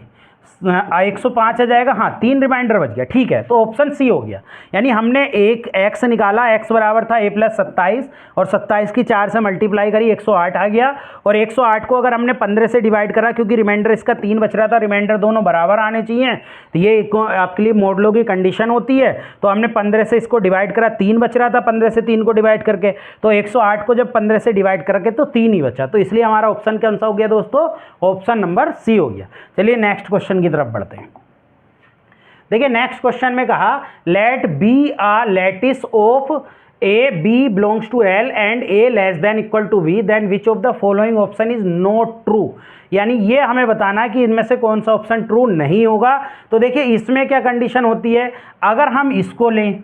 105 आ जाएगा, हाँ 3 रिमाइंडर बच गया, ठीक है, तो ऑप्शन सी हो गया। यानी हमने एक x निकाला, x बराबर था a प्लस 27 और 27 की 4 से मल्टीप्लाई करी 108 आ गया और 108 को अगर हमने 15 से डिवाइड करा क्योंकि रिमाइंडर इसका 3 बच रहा था, रिमाइंडर दोनों बराबर आने चाहिए, तो ये आपके लिए मोडलो की कंडीशन होती है। तो हमने 15 से इसको डिवाइड करा, 3 बच रहा था, 15 से 3 को डिवाइड करके, तो 108 को जब 15 से डिवाइड करके तो 3 ही बचा, तो इसलिए हमारा ऑप्शन कौन सा हो गया दोस्तों, ऑप्शन नंबर सी हो गया। चलिए नेक्स्ट क्वेश्चन की तरफ बढ़ते हैं। देखिए नेक्स्ट क्वेश्चन में कहा let be a lattice of A B belongs to L and A less than equal to B, then which of the following option is not true, यानी ये हमें बताना है कि इनमें से कौन सा ऑप्शन ट्रू नहीं होगा। तो देखिए इसमें क्या कंडीशन होती है, अगर हम इसको लें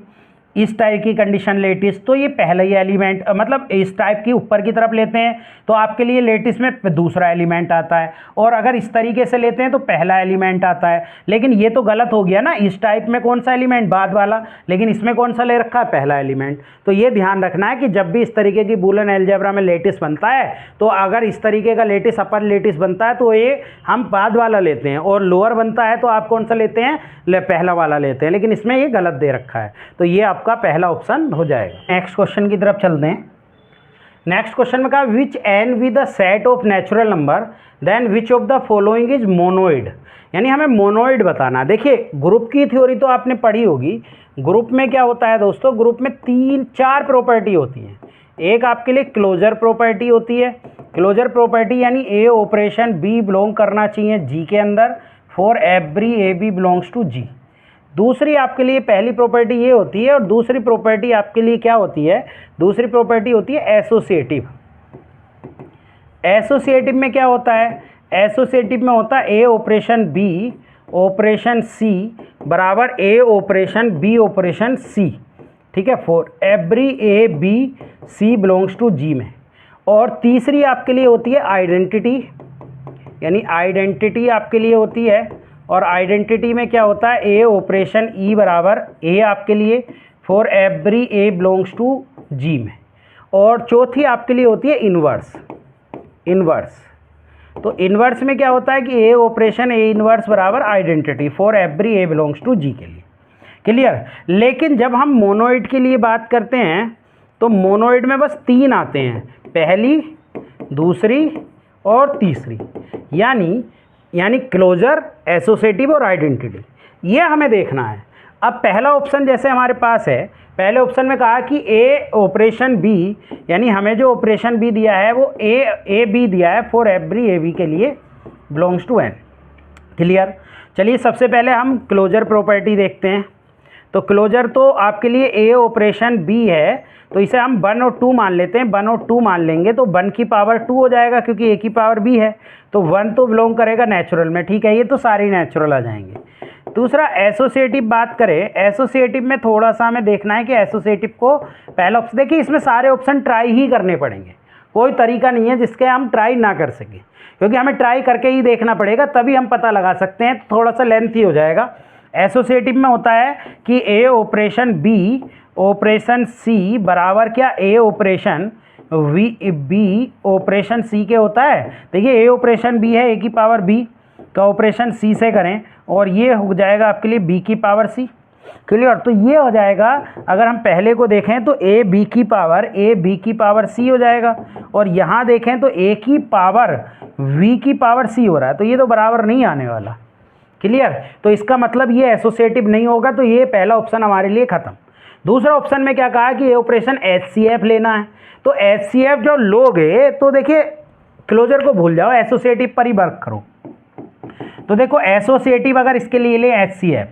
इस टाइप की कंडीशन लेटिस, तो ये पहला ही एलिमेंट, मतलब इस टाइप की ऊपर की तरफ लेते हैं तो आपके लिए लेटिस में दूसरा एलिमेंट आता है, और अगर इस तरीके से लेते हैं तो पहला एलिमेंट आता है। लेकिन ये तो गलत हो गया ना, इस टाइप में कौन सा एलिमेंट बाद वाला, लेकिन इसमें कौन सा ले रखा है पहला एलिमेंट। तो ये ध्यान रखना है कि जब भी इस तरीके की बूलियन अलजेब्रा में लेटिस बनता है तो अगर इस तरीके का लेटिस अपर लेटिस बनता है तो ये हम बाद वाला लेते हैं, और लोअर बनता है तो आप कौन सा लेते हैं, पहला वाला लेते हैं, लेकिन इसमें ये गलत दे रखा है, तो ये आपका पहला ऑप्शन हो जाएगा। नेक्स्ट क्वेश्चन की तरफ चलते हैं। नेक्स्ट क्वेश्चन में कहा which N with the set of natural number then which of the following is monoid, यानी हमें मोनोइड बताना। देखिए ग्रुप की थ्योरी तो आपने पढ़ी होगी, ग्रुप में क्या होता है दोस्तों, ग्रुप में 3-4 प्रॉपर्टी होती हैं। एक आपके लिए क्लोजर प्रॉपर्टी होती है, क्लोजर प्रॉपर्टी यानी ए ऑपरेशन बी बिलोंग करना चाहिए जी के अंदर for every A B belongs to G. दूसरी आपके लिए पहली प्रॉपर्टी ये होती है, और दूसरी प्रॉपर्टी आपके लिए क्या होती है, दूसरी प्रॉपर्टी होती है एसोसिएटिव। एसोसिएटिव में क्या होता है, एसोसिएटिव में होता है A operation B operation C बराबर A operation B operation C, ठीक है, for every A B C belongs to G में। और तीसरी आपके लिए होती है आइडेंटिटी, यानी आइडेंटिटी आपके लिए होती है, और आइडेंटिटी में क्या होता है ए ऑपरेशन ई बराबर ए आपके लिए for every A belongs to G में, और चौथी आपके लिए होती है इन्वर्स। तो इन्वर्स में क्या होता है कि ए ऑपरेशन ए इन्वर्स बराबर identity for every A belongs to G के लिए। क्लियर। लेकिन जब हम मोनोइड के लिए बात करते हैं तो मोनोइड में बस 3 आते हैं, पहली, दूसरी और तीसरी, यानी क्लोजर, एसोसिएटिव और आइडेंटिटी, ये हमें देखना है। अब पहला ऑप्शन जैसे हमारे पास है, पहले ऑप्शन में कहा कि ए ऑपरेशन बी, यानी हमें जो ऑपरेशन बी दिया है वो ए बी दिया है फॉर एवरी ए बी के लिए बिलोंग्स टू एन। क्लियर। चलिए सबसे पहले हम क्लोजर प्रॉपर्टी देखते हैं। तो क्लोजर तो आपके लिए ए ऑपरेशन बी है, तो इसे हम 1 और 2 मान लेते हैं। 1 और 2 मान लेंगे तो 1 की पावर 2 हो जाएगा, क्योंकि ए की पावर बी है, तो 1 तो बिलोंग करेगा नेचुरल में। ठीक है, ये तो सारे नेचुरल आ जाएंगे। दूसरा एसोसिएटिव बात करें, एसोसिएटिव में थोड़ा सा हमें देखना है कि एसोसिएटिव को पहला ऑप्शन, देखिए इसमें सारे ऑप्शन ट्राई ही करने पड़ेंगे, कोई तरीका नहीं है जिसके हम ट्राई ना कर सकें, क्योंकि हमें ट्राई करके ही देखना पड़ेगा, तभी हम पता लगा सकते हैं। तो थोड़ा सा लेंथी हो जाएगा। एसोसिएटिव में होता है कि A operation B operation C बराबर क्या ए ऑपरेशन बी ऑपरेशन सी के होता है। देखिए ए ऑपरेशन बी है, ए की पावर बी का ऑपरेशन सी से करें, और ये हो जाएगा आपके लिए बी की पावर सी। क्लियर। तो ये हो जाएगा, अगर हम पहले को देखें तो ए बी की पावर सी हो जाएगा, और यहाँ देखें तो ए की पावर वी की पावर सी हो रहा है, तो ये तो बराबर नहीं आने वाला। क्लियर। तो इसका मतलब ये एसोसिएटिव नहीं होगा, तो ये पहला ऑप्शन हमारे लिए खत्म। दूसरा ऑप्शन में क्या कहा कि ये ऑपरेशन HCF लेना है, तो HCF जो लोगे तो देखिए क्लोजर को भूल जाओ, एसोसिएटिव पर ही वर्क करो। तो देखो एसोसिएटिव अगर इसके लिए ले HCF,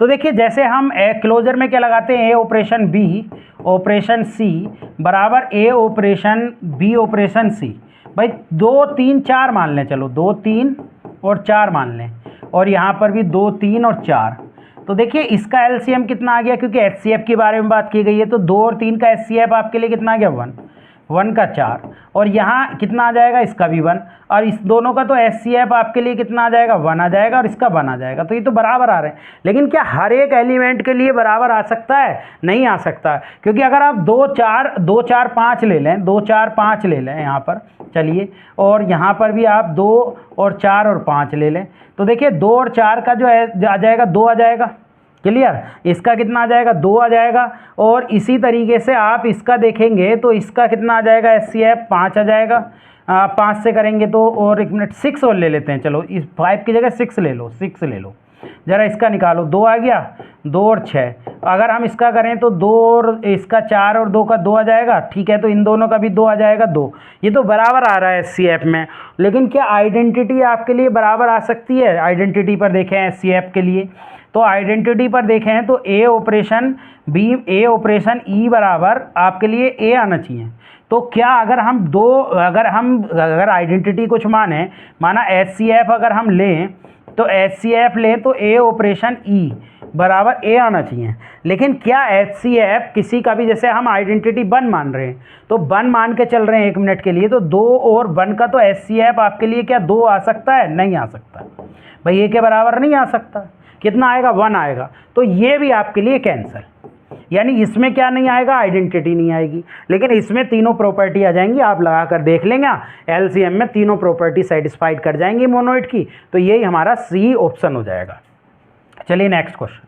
तो देखिए जैसे हम क्लोजर में क्या लगाते हैं, ए ऑपरेशन बी ऑपरेशन सी बराबर ए ऑपरेशन बी ऑपरेशन सी। भाई 2 3 4 मान लें, चलो 2 3 और 4 मान लें, और यहाँ पर भी 2 3 और 4। तो देखिए इसका एलसीएम कितना आ गया, क्योंकि HCF के बारे में बात की गई है, तो 2 और 3 का HCF आपके लिए कितना आ गया 1 का 4, और यहाँ कितना आ जाएगा, इसका भी 1, और इस दोनों का तो HCF आपके लिए कितना आ जाएगा 1 आ जाएगा, और इसका 1 आ जाएगा। तो ये तो बराबर आ रहे हैं। लेकिन क्या हर एक एलिमेंट के लिए बराबर आ सकता है? नहीं आ सकता, क्योंकि अगर आप 2 4 5 ले लें, 2 4 5 ले लें यहाँ पर, चलिए, और यहाँ पर भी आप 2 और 4 और 5 ले लें, तो देखिए 2 और 4 का जो है आ जाएगा 2 आ जाएगा। क्लियर। इसका कितना आ जाएगा 2 आ जाएगा, और इसी तरीके से आप इसका देखेंगे तो इसका कितना आ जाएगा HCF 5 आ जाएगा। 5 से करेंगे तो, और 1 मिनट 6 और ले लेते हैं, चलो इस 5 की जगह 6 ले लो, 6 ले लो, ज़रा इसका निकालो, 2 आ गया, 2 और 6। अगर हम इसका करें तो 2 और इसका 4 और 2 का 2 आ जाएगा। ठीक है, तो इन दोनों का भी 2 आ जाएगा, 2, ये तो बराबर आ रहा है HCF में। लेकिन क्या आइडेंटिटी आपके लिए बराबर आ सकती है? आइडेंटिटी पर देखें HCF के लिए, तो आइडेंटिटी पर देखें तो ए ऑपरेशन ई बराबर आपके लिए ए आना चाहिए। तो क्या अगर अगर आइडेंटिटी कुछ माना HCF अगर हम लें तो HCF लें तो ए ऑपरेशन ई बराबर ए आना चाहिए। लेकिन क्या HCF किसी का भी, जैसे हम आइडेंटिटी 1 मान रहे हैं तो 1 मान के चल रहे हैं 1 मिनट के लिए, तो 2 और 1 का तो HCF आपके लिए क्या 2 आ सकता है? नहीं आ सकता भाई, ए के बराबर नहीं आ सकता। कितना आएगा? 1 आएगा। तो ये भी आपके लिए कैंसिल, यानी इसमें क्या नहीं आएगा? आइडेंटिटी नहीं आएगी, लेकिन इसमें तीनों प्रॉपर्टी आ जाएंगी। आप लगा कर देख लेंगे, एलसीएम में तीनों प्रॉपर्टी सेटिस्फाइड कर जाएंगी मोनोइड की, तो यही हमारा सी ऑप्शन हो जाएगा। चलिए नेक्स्ट क्वेश्चन।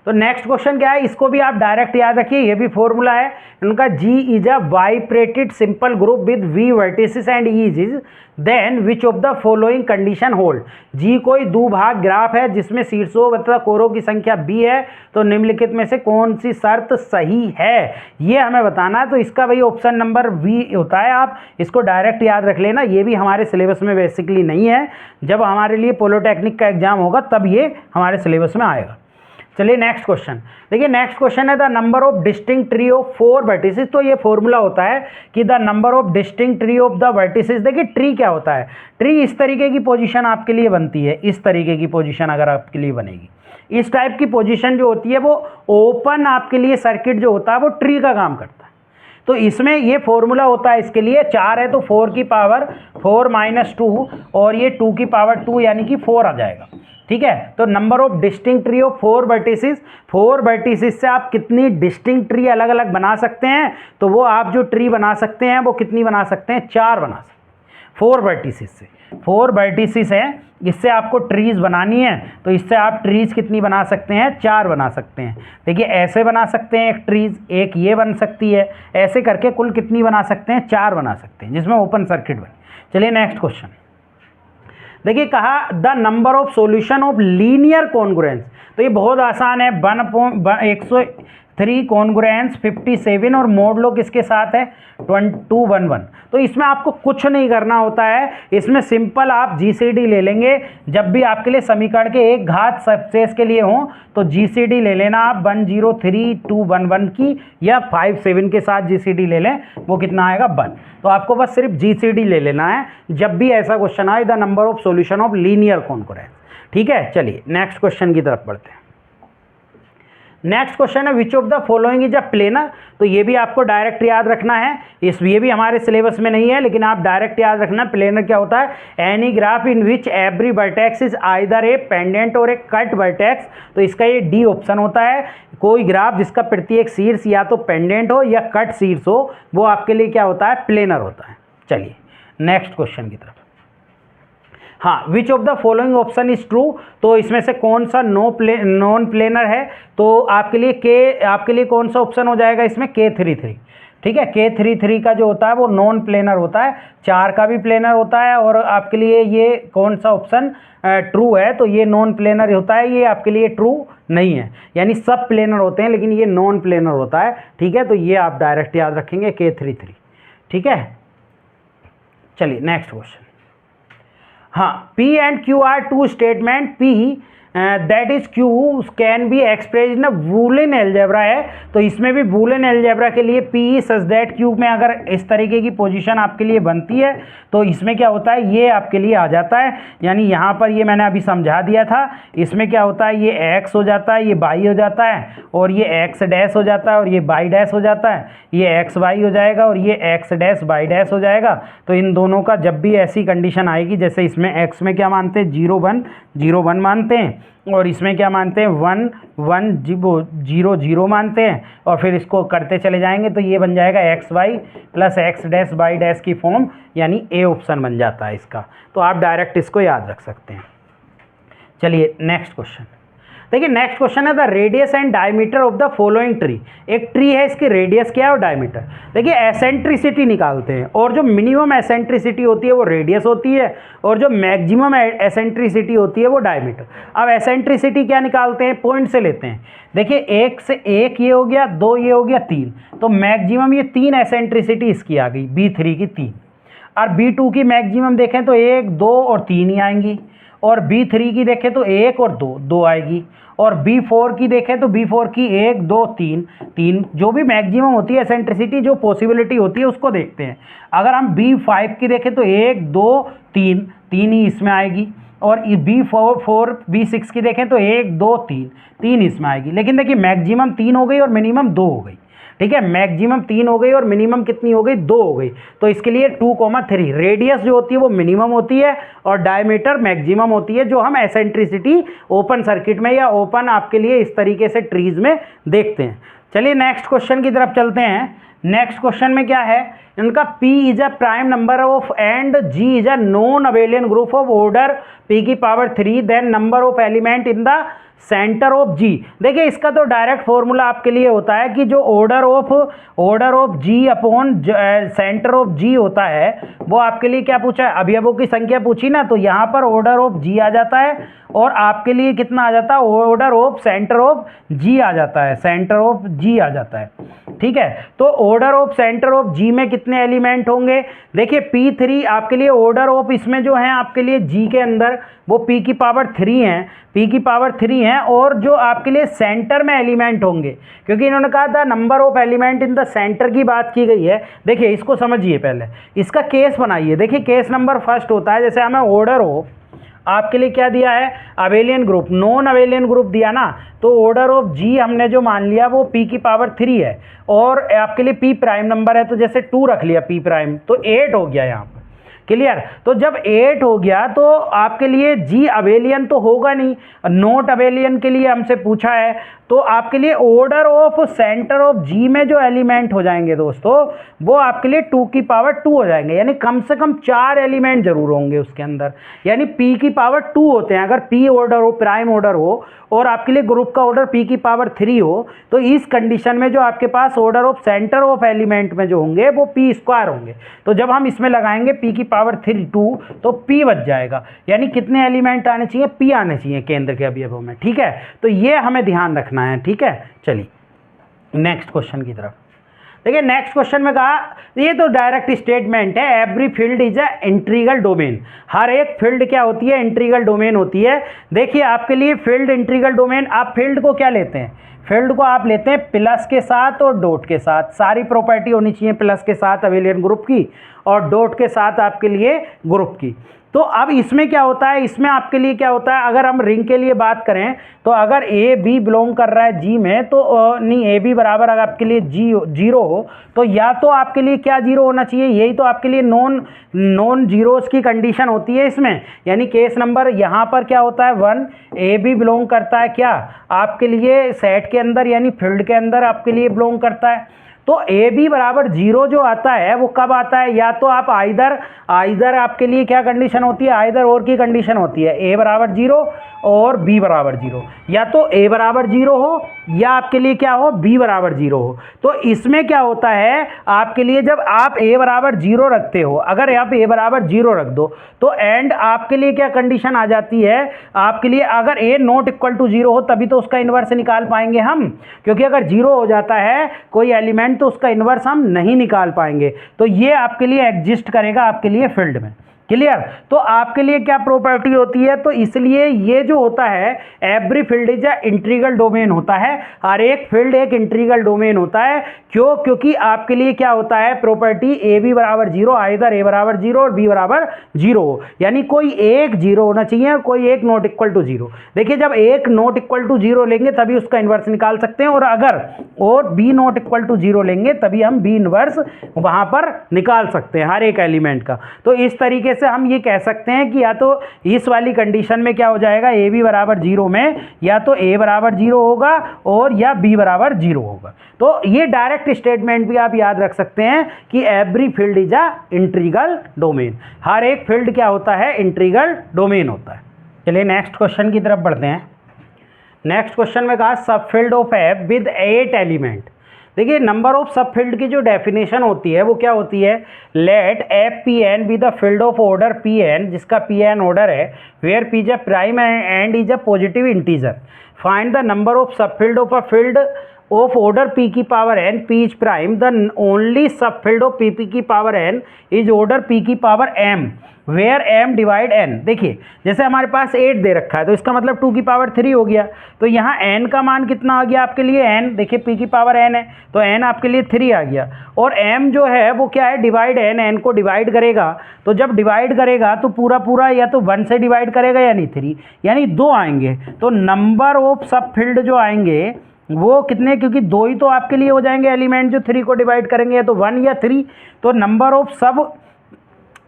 तो नेक्स्ट क्वेश्चन क्या है, इसको भी आप डायरेक्ट याद रखिए, ये भी फॉर्मूला है उनका। G is a bipartite simple group with V vertices and E is then which of the following condition hold. G कोई द्विभाग ग्राफ है जिसमें शीर्षों तथा कोरों की संख्या B है, तो निम्नलिखित में से कौन सी शर्त सही है, ये हमें बताना है। तो इसका भाई ऑप्शन नंबर V होता है, आप इसको डायरेक्ट याद रख लेना। ये भी हमारे सिलेबस में बेसिकली नहीं है, जब हमारे लिए पॉलिटेक्निक का एग्जाम होगा तब ये हमारे सिलेबस में आएगा। चलिए नेक्स्ट क्वेश्चन देखिए। नेक्स्ट क्वेश्चन है the number of distinct tree of 4 vertices. तो ये फॉर्मूला होता है कि the number of distinct tree of the vertices. देखिए ट्री क्या होता है, ट्री इस तरीके की पोजीशन आपके लिए बनती है, इस तरीके की पोजीशन अगर आपके लिए बनेगी, इस टाइप की पोजीशन जो होती है वो ओपन आपके लिए सर्किट जो होता है वो ट्री का काम करता है। तो इसमें ये फॉर्मूला होता है इसके लिए, 4 है तो 4 की पावर 4 माइनस 2 और ये 2 की पावर 2 यानी कि 4 आ जाएगा। ठीक है, तो number of distinct tree of 4 vertices, 4 vertices से आप कितनी डिस्टिंक्ट ट्री अलग अलग बना सकते हैं, तो वो आप जो ट्री बना सकते हैं वो कितनी बना सकते हैं, 4 बना सकते हैं 4 वर्टिसेस से। 4 वर्टिसेस है, इससे आपको ट्रीज बनानी है, तो इससे आप ट्रीज कितनी बना सकते हैं, 4 बना सकते हैं। देखिए ऐसे बना सकते हैं एक ट्रीज, एक ये बन सकती है, ऐसे करके कुल कितनी बना सकते हैं, 4 बना सकते हैं, जिसमें ओपन सर्किट बने। चलिए नेक्स्ट क्वेश्चन देखिए, कहा the number of solution of linear congruence, तो ये बहुत आसान है, 103 कॉन्ग्रुएंस 57 और मोड लो किसके साथ है, 211। तो इसमें आपको कुछ नहीं करना होता है, इसमें सिंपल आप जीसीडी ले लेंगे। जब भी आपके लिए समीकरण के एक घात सबसेस के लिए हो तो जीसीडी ले लेना आप 103211 की, या 57 के साथ जीसीडी ले लें, वो कितना आएगा 1। तो आपको बस सिर्फ जीसीडी ले लेना है जब भी ऐसा क्वेश्चन आए, the number of solution of linear congruence. ठीक है, चलिए नेक्स्ट क्वेश्चन की तरफ बढ़ते हैं। नेक्स्ट क्वेश्चन है विच of the following is a planar, तो ये भी आपको डायरेक्ट याद रखना है, ये भी हमारे सिलेबस में नहीं है लेकिन आप डायरेक्ट याद रखना। प्लेनर क्या होता है, any graph in which every vertex is either A pendant और ए कट वर्टेक्स, तो इसका ये डी ऑप्शन होता है। कोई ग्राफ जिसका प्रत्येक शीर्ष या तो पेंडेंट हो या कट शीर्ष हो, वो आपके लिए क्या होता है, प्लेनर होता है। चलिए नेक्स्ट क्वेश्चन की तरफ। हाँ, विच of the following option is true, तो इसमें से कौन सा नॉन प्लेनर है, तो आपके लिए कौन सा ऑप्शन हो जाएगा इसमें, K33। ठीक है, K33 का जो होता है वो नॉन प्लेनर होता है, 4 का भी प्लेनर होता है, और आपके लिए ये कौन सा ऑप्शन ट्रू है, तो ये नॉन प्लेनर होता है, ये आपके लिए ट्रू नहीं है। यानी सब प्लेनर होते हैं लेकिन ये नॉन प्लेनर होता है। ठीक है, तो ये आप डायरेक्ट याद रखेंगे K33। ठीक है, चलिए नेक्स्ट क्वेश्चन। हाँ, P and Q are two statement, P that is Q can be express in Boolean algebra है, तो इसमें भी बूलियन अलजेब्रा के लिए P सच दैट Q में अगर इस तरीके की पोजीशन आपके लिए बनती है तो इसमें क्या होता है, ये आपके लिए आ जाता है। यानी यहाँ पर ये मैंने अभी समझा दिया था, इसमें क्या होता है, ये x हो जाता है, ये y हो जाता है, और ये x डैश हो जाता है, और ये y डैश हो जाता है, ये x y हो जाएगा, और ये x डैश y डैश हो जाएगा। तो इन दोनों का जब भी ऐसी कंडीशन आएगी, जैसे इसमें x में क्या मानते हैं, 0 1 मानते हैं, और इसमें क्या मानते हैं, 1 1 0 0 मानते हैं, और फिर इसको करते चले जाएंगे तो ये बन जाएगा X Y plus X dash Y dash की फॉर्म, यानी ए ऑप्शन बन जाता है इसका। तो आप डायरेक्ट इसको याद रख सकते हैं। चलिए नेक्स्ट क्वेश्चन देखिए, नेक्स्ट क्वेश्चन है the radius and diameter of the following tree. एक ट्री है, इसकी रेडियस क्या है और डायमीटर। देखिए एसेंट्रिसिटी निकालते हैं, और जो मिनिमम एसेंट्रिसिटी होती है वो रेडियस होती है, और जो मैक्सिमम एसेंट्रिसिटी होती है वो डायमीटर। अब एसेंट्रिसिटी क्या निकालते हैं, पॉइंट से लेते हैं। देखिए 1 से 1 ये हो गया, 2 ये हो गया, 3, तो मैक्सिमम ये 3 एसेंट्रिसिटी इसकी आ गई, B3 की 3। और B2 की मैक्सिमम देखें तो 1 2 और 3 ही आएंगी, और B3 की देखें तो 1 और 2 आएगी, और B4 की देखें तो B4 की 1 2 3 जो भी मैक्सिमम होती है एसेंट्रिसिटी, जो पॉसिबिलिटी होती है उसको देखते हैं। अगर हम B5 की देखें तो 1 2 3 ही इसमें आएगी, और B4 B6 की देखें तो 1 2 3 इसमें आएगी। लेकिन देखिए मैक्सिमम 3 हो गई और मिनिमम 2 हो गई। ठीक है, मैक्सिमम 3 हो गई और मिनिमम कितनी हो गई, 2 हो गई। तो इसके लिए 2,3 रेडियस जो होती है वो मिनिमम होती है, और डायमीटर मैक्सिमम होती है, जो हम एसेंट्रिसिटी ओपन सर्किट में या ओपन आपके लिए इस तरीके से ट्रीज में देखते हैं। चलिए नेक्स्ट क्वेश्चन की तरफ चलते हैं। नेक्स्ट क्वेश्चन में क्या है, इनका P is a prime number of and G is a non abelian group of order P की power 3, then number of element in the center of G। देखिए इसका तो डायरेक्ट फॉर्मूला आपके लिए होता है कि जो order of G upon centre of G होता है, वो आपके लिए क्या पूछा है, अवयवों की संख्या पूछी ना, तो यहाँ पर ऑर्डर ऑफ G आ जाता है, और आपके लिए कितना आ जाता है, order of center of G आ जाता है, सेंटर ऑफ G आ जाता है। ठीक है, तो order of center of G में कितने एलिमेंट होंगे। देखिए P3 आपके लिए ऑर्डर ऑफ इसमें जो है आपके लिए G के अंदर वो P की पावर 3 है, P की पावर 3 है, और जो आपके लिए सेंटर में एलिमेंट होंगे, क्योंकि इन्होंने कहा था number of element in the centre की बात की गई है। देखिए इसको समझिए, पहले इसका केस बनाइए। देखिए केस नंबर फर्स्ट होता है, जैसे हमें ऑर्डर ऑफ आपके लिए क्या दिया है, abelian group, non abelian group दिया ना, तो ऑर्डर ऑफ जी हमने जो मान लिया वो p की पावर 3 है, और आपके लिए p प्राइम नंबर है तो जैसे 2 रख लिया p प्राइम, तो 8 हो गया यहाँ पर। क्लियर। तो जब 8 हो गया तो आपके लिए जी अबेलियन तो होगा नहीं, नॉट अबेलियन के लिए हमसे पूछा है, तो आपके लिए ऑर्डर ऑफ सेंटर ऑफ जी में जो एलिमेंट हो जाएंगे दोस्तों वो आपके लिए 2 की पावर 2 हो जाएंगे, यानी कम से कम 4 एलिमेंट जरूर होंगे उसके अंदर, यानी p की पावर 2 होते हैं। अगर p ऑर्डर हो, प्राइम ऑर्डर हो, और आपके लिए ग्रुप का ऑर्डर p की पावर 3 हो, तो इस कंडीशन में जो आपके पास order of center of element में जो होंगे वो p स्क्वायर होंगे। तो जब हम इसमें लगाएंगे p की पावर 2 तो p बच जाएगा, यानी कितने एलिमेंट आने चाहिए, p आने चाहिए केंद्र के अवयवों में। ठीक है, तो ये हमें ध्यान रखना है। ठीक है, चलिए नेक्स्ट क्वेश्चन की तरफ देखिए। नेक्स्ट क्वेश्चन में कहा, ये तो डायरेक्ट स्टेटमेंट है, every field is a integral domain. हर एक फील्ड क्या होती है, इंटीग्रल डोमेन होती है। देखिए आपके लिए फील्ड इंटीग्रल डोमेन, आप फील्ड को क्या लेते हैं, फील्ड को आप लेते हैं प्लस के साथ और डॉट के साथ, सारी प्रॉपर्टी होनी चाहिए प्लस के साथ अबेलियन ग्रुप की और डॉट के साथ आपके लिए ग्रुप की। तो अब इसमें क्या होता है, इसमें आपके लिए क्या होता है, अगर हम रिंग के लिए बात करें तो अगर ए बी बिलोंग कर रहा है जी में, तो नहीं ए बी बराबर अगर आपके लिए जी 0 हो, तो या तो आपके लिए क्या 0 होना चाहिए, यही तो आपके लिए नॉन जीरोस की कंडीशन होती है इसमें, यानी केस नंबर यहाँ पर क्या होता है 1, ए बी बिलोंग करता है क्या आपके लिए सेट के अंदर, यानी फील्ड के अंदर आपके लिए बिलोंग करता है। तो ए बी बराबर 0 जो आता है वो कब आता है, या तो आप आइदर आपके लिए क्या कंडीशन होती है, आइदर और की कंडीशन होती है, ए बराबर 0 और बी बराबर 0, या तो ए बराबर 0 हो या आपके लिए क्या हो, बी बराबर 0 हो। तो इसमें क्या होता है आपके लिए, जब आप ए बराबर 0 रखते हो, अगर आप ए बराबर 0 रख दो तो एंड आपके लिए क्या कंडीशन आ जाती है आपके लिए, अगर ए नॉट इक्वल टू 0 हो तभी तो उसका इन्वर्स निकाल पाएंगे हम, क्योंकि अगर 0 हो जाता है कोई एलिमेंट तो उसका इन्वर्स हम नहीं निकाल पाएंगे। तो ये आपके लिए एग्जिस्ट करेगा आपके लिए फील्ड में। क्लियर। तो आपके लिए क्या प्रॉपर्टी होती है, तो इसलिए ये जो होता है every field is a integral domain होता है, हर एक फील्ड एक इंटीग्रल डोमेन होता है। क्यों, क्योंकि आपके लिए क्या होता है प्रॉपर्टी ए बी बराबर 0, आइदर ए बराबर 0 और बी बराबर 0, यानी कोई एक 0 होना चाहिए और कोई एक नॉट इक्वल टू 0। देखिए जब एक नॉट इक्वल टू 0 लेंगे तभी उसका इन्वर्स निकाल सकते हैं, और अगर और बी नॉट इक्वल टू 0 लेंगे तभी हम बी इन्वर्स वहां पर निकाल सकते हैं हर एक एलिमेंट का। तो इस तरीके से हम ये कह सकते हैं कि या तो इस वाली कंडीशन में क्या हो जाएगा, ए बी बराबर 0 में या तो ए बराबर 0 होगा और या बी बराबर 0 होगा। तो ये डायरेक्ट स्टेटमेंट भी आप याद रख सकते हैं कि every field is a integral domain, हर एक फील्ड क्या होता है, इंटीग्रल डोमेन होता है। चलिए नेक्स्ट क्वेश्चन की तरफ बढ़ते हैं। नेक्स्ट क्वेश्चन में कहा सब फील्ड ऑफ एफ विद 8 एलिमेंट। देखिए नंबर ऑफ सब फील्ड की जो डेफिनेशन होती है वो क्या होती है, let F P N be the field of order P N, जिसका पी एन ऑर्डर है, where P is a prime and is a positive integer, find the number of सब field of a field of order p की power n, p is prime, the only सब फील्ड ऑफ p की power n is order p की power m, where m divide n। देखिए जैसे हमारे पास 8 दे रखा है तो इसका मतलब 2 की पावर 3 हो गया, तो यहाँ n का मान कितना आ गया आपके लिए, n देखिए p की पावर n है तो n आपके लिए 3 आ गया, और m जो है वो क्या है, डिवाइड n को डिवाइड करेगा, तो जब डिवाइड करेगा तो पूरा या तो 1 से डिवाइड करेगा यानी 3, यानी 2 आएंगे। तो नंबर ऑफ सब फील्ड जो आएंगे वो कितने, क्योंकि 2 ही तो आपके लिए हो जाएंगे एलिमेंट जो 3 को डिवाइड करेंगे, या तो 1 या 3। तो नंबर ऑफ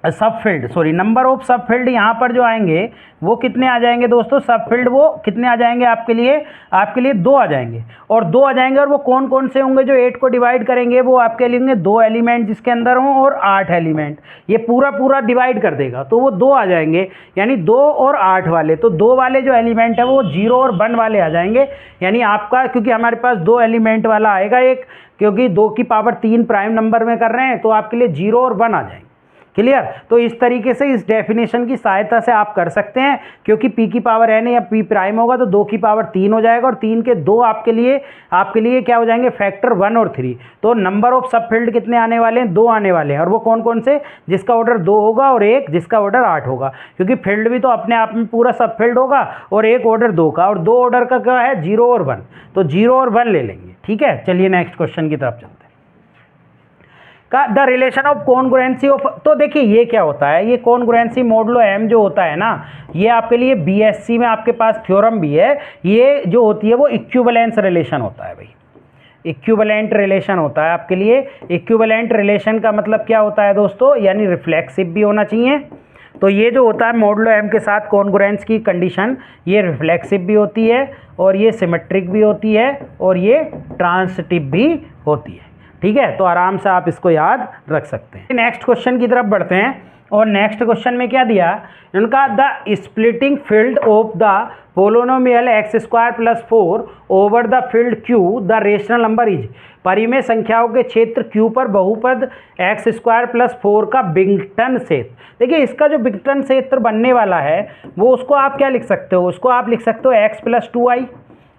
नंबर ऑफ सब फील्ड यहाँ पर जो आएंगे वो कितने आ जाएंगे दोस्तों, सब फील्ड वो कितने आ जाएंगे आपके लिए 2 आ जाएंगे, और 2 आ जाएंगे, और वो कौन कौन से होंगे जो 8 को डिवाइड करेंगे, वो आपके लिए 2 एलिमेंट जिसके अंदर हों और 8 एलिमेंट, ये पूरा डिवाइड कर देगा तो वो 2 आ जाएंगे, यानी 2 और 8 वाले। तो 2 वाले जो एलिमेंट है वो 0 और 1 वाले आ जाएंगे, यानी आपका, क्योंकि हमारे पास 2 एलिमेंट वाला आएगा एक, क्योंकि 2 की पावर 3 प्राइम नंबर में कर रहे हैं तो आपके लिए 0 और 1 आ जाएंगे। क्लियर। तो इस तरीके से इस डेफिनेशन की सहायता से आप कर सकते हैं, क्योंकि p की पावर n या p प्राइम होगा तो 2 की पावर 3 हो जाएगा, और 3 के 2 आपके लिए क्या हो जाएंगे, फैक्टर 1 और 3। तो नंबर ऑफ सब फील्ड कितने आने वाले हैं, 2 आने वाले हैं, और वो कौन कौन से, जिसका ऑर्डर 2 होगा और एक जिसका ऑर्डर 8 होगा, क्योंकि फील्ड भी तो अपने आप में पूरा सब फील्ड होगा, और एक ऑर्डर 2 का, और 2 ऑर्डर का क्या है, 0 और 1, तो 0 और 1 ले लेंगे। ठीक है, चलिए नेक्स्ट क्वेश्चन की तरफ चलते हैं। का the relation of congruency of, तो देखिए ये क्या होता है, ये कॉन्ग्रुएंसी मॉडुलो एम जो होता है ना, ये आपके लिए बीएससी में आपके पास थ्योरम भी है, ये जो होती है वो इक्विवेलेंस रिलेशन होता है भाई, इक्विवेलेंट रिलेशन होता है आपके लिए। इक्विवेलेंट रिलेशन का मतलब क्या होता है दोस्तों, यानी रिफ्लेक्सिव भी होना चाहिए। तो ये जो होता है मॉडुलो एम के साथ कॉन्ग्रुएंस की कंडीशन, ये रिफ्लेक्सिव भी होती है और ये सिमेट्रिक भी होती है और ये ट्रांसिटिव भी होती है। ठीक है, तो आराम से आप इसको याद रख सकते हैं। नेक्स्ट क्वेश्चन की तरफ बढ़ते हैं और नेक्स्ट क्वेश्चन में क्या दिया इनका, the splitting field of the polynomial x square plus 4 over the field Q the rational number is, परिमेय संख्याओं के क्षेत्र क्यू पर बहुपद एक्स स्क्वायर प्लस 4 का बिंगटन क्षेत्र। देखिए इसका जो बिंगटन क्षेत्र बनने वाला है वो उसको आप क्या लिख सकते हो, उसको आप लिख सकते हो एक्स प्लस 2i,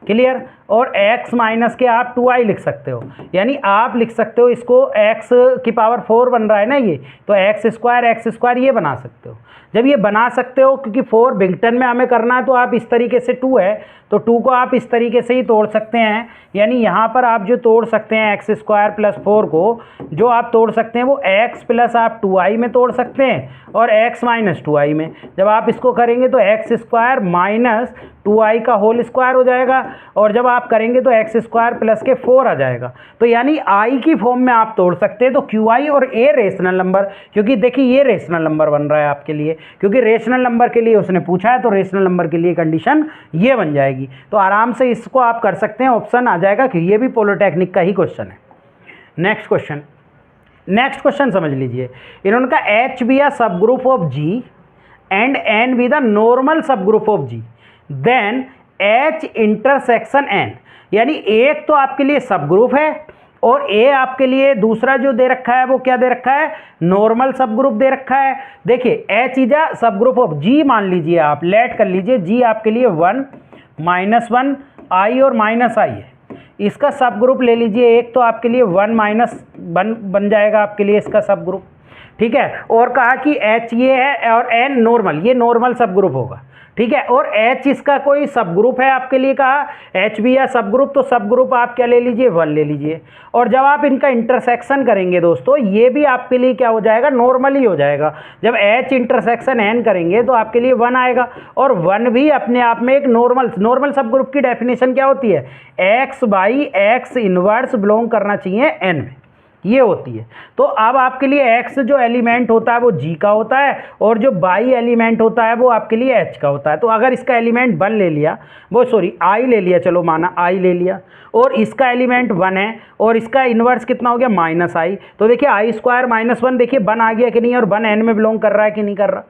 क्लियर, और x माइनस के आप 2i लिख सकते हो, यानी आप लिख सकते हो इसको x की पावर 4 बन रहा है ना ये, तो एक्स स्क्वायर ये बना सकते हो। जब ये बना सकते हो क्योंकि 4 बिंगटन में हमें करना है, तो आप इस तरीके से 2 है तो 2 को आप इस तरीके से ही तोड़ सकते हैं, यानी यहाँ पर आप जो तोड़ सकते हैं एक्स स्क्वायर प्लस 4 को, जो आप तोड़ सकते हैं वो x प्लस आप 2i में तोड़ सकते हैं और x माइनस 2i में। जब आप इसको करेंगे तो एक्स स्क्वायर माइनस 2i का होल स्क्वायर हो जाएगा, और जब आप करेंगे तो एक्स स्क्वायर प्लस के 4 आ जाएगा। तो यानी i की फॉर्म में आप तोड़ सकते हैं, तो qi और a रेशनल नंबर, क्योंकि देखिए ये रेशनल नंबर बन रहा है आपके लिए, क्योंकि रेशनल नंबर के लिए उसने पूछा है, तो रेशनल नंबर के लिए कंडीशन ये बन जाएगी। तो आराम से इसको आप कर सकते हैं, ऑप्शन आ जाएगा कि ये भी पॉलिटेक्निक का ही क्वेश्चन है। नेक्स्ट क्वेश्चन समझ लीजिए, इन्होंने कहा H बी अ सब group of G and N be the normal सब group of G, then H intersection N, यानी एक तो आपके लिए सब ग्रुप है और A आपके लिए दूसरा जो दे रखा है वो क्या दे रखा है, नॉर्मल सब ग्रुप दे रखा है। देखिए H इज अ सब ग्रुप ऑफ G, मान लीजिए आप लेट कर लीजिए G आपके लिए 1 -1 I और माइनस I है, इसका सब ग्रुप ले लीजिए एक, तो आपके लिए 1 -1 बन जाएगा आपके लिए इसका सब ग्रुप। ठीक है, और कहा कि H ये है और N नॉर्मल, ये नॉर्मल सब ग्रुप होगा। ठीक है, और H इसका कोई सब ग्रुप है आपके लिए, कहा H भी है सब ग्रुप, तो सब ग्रुप आप क्या ले लीजिए, 1 ले लीजिए। और जब आप इनका इंटरसेक्शन करेंगे दोस्तों, ये भी आपके लिए क्या हो जाएगा, नॉर्मल ही हो जाएगा। जब H इंटरसेक्शन N करेंगे तो आपके लिए 1 आएगा, और 1 भी अपने आप में एक नॉर्मल सब ग्रुप की डेफिनेशन क्या होती है, x by x inverse belong करना चाहिए N में, ये होती है। तो अब आपके लिए x जो एलिमेंट होता है वो G का होता है, और जो बाई एलिमेंट होता है वो आपके लिए H का होता है। तो अगर इसका एलिमेंट 1 ले लिया, वो सॉरी I ले लिया, चलो माना I ले लिया, और इसका एलिमेंट 1 है और इसका इन्वर्स कितना हो गया, -I, तो देखिए I स्क्वायर -1, देखिए 1 आ गया कि नहीं, और 1 N में बिलोंग कर रहा है कि नहीं कर रहा।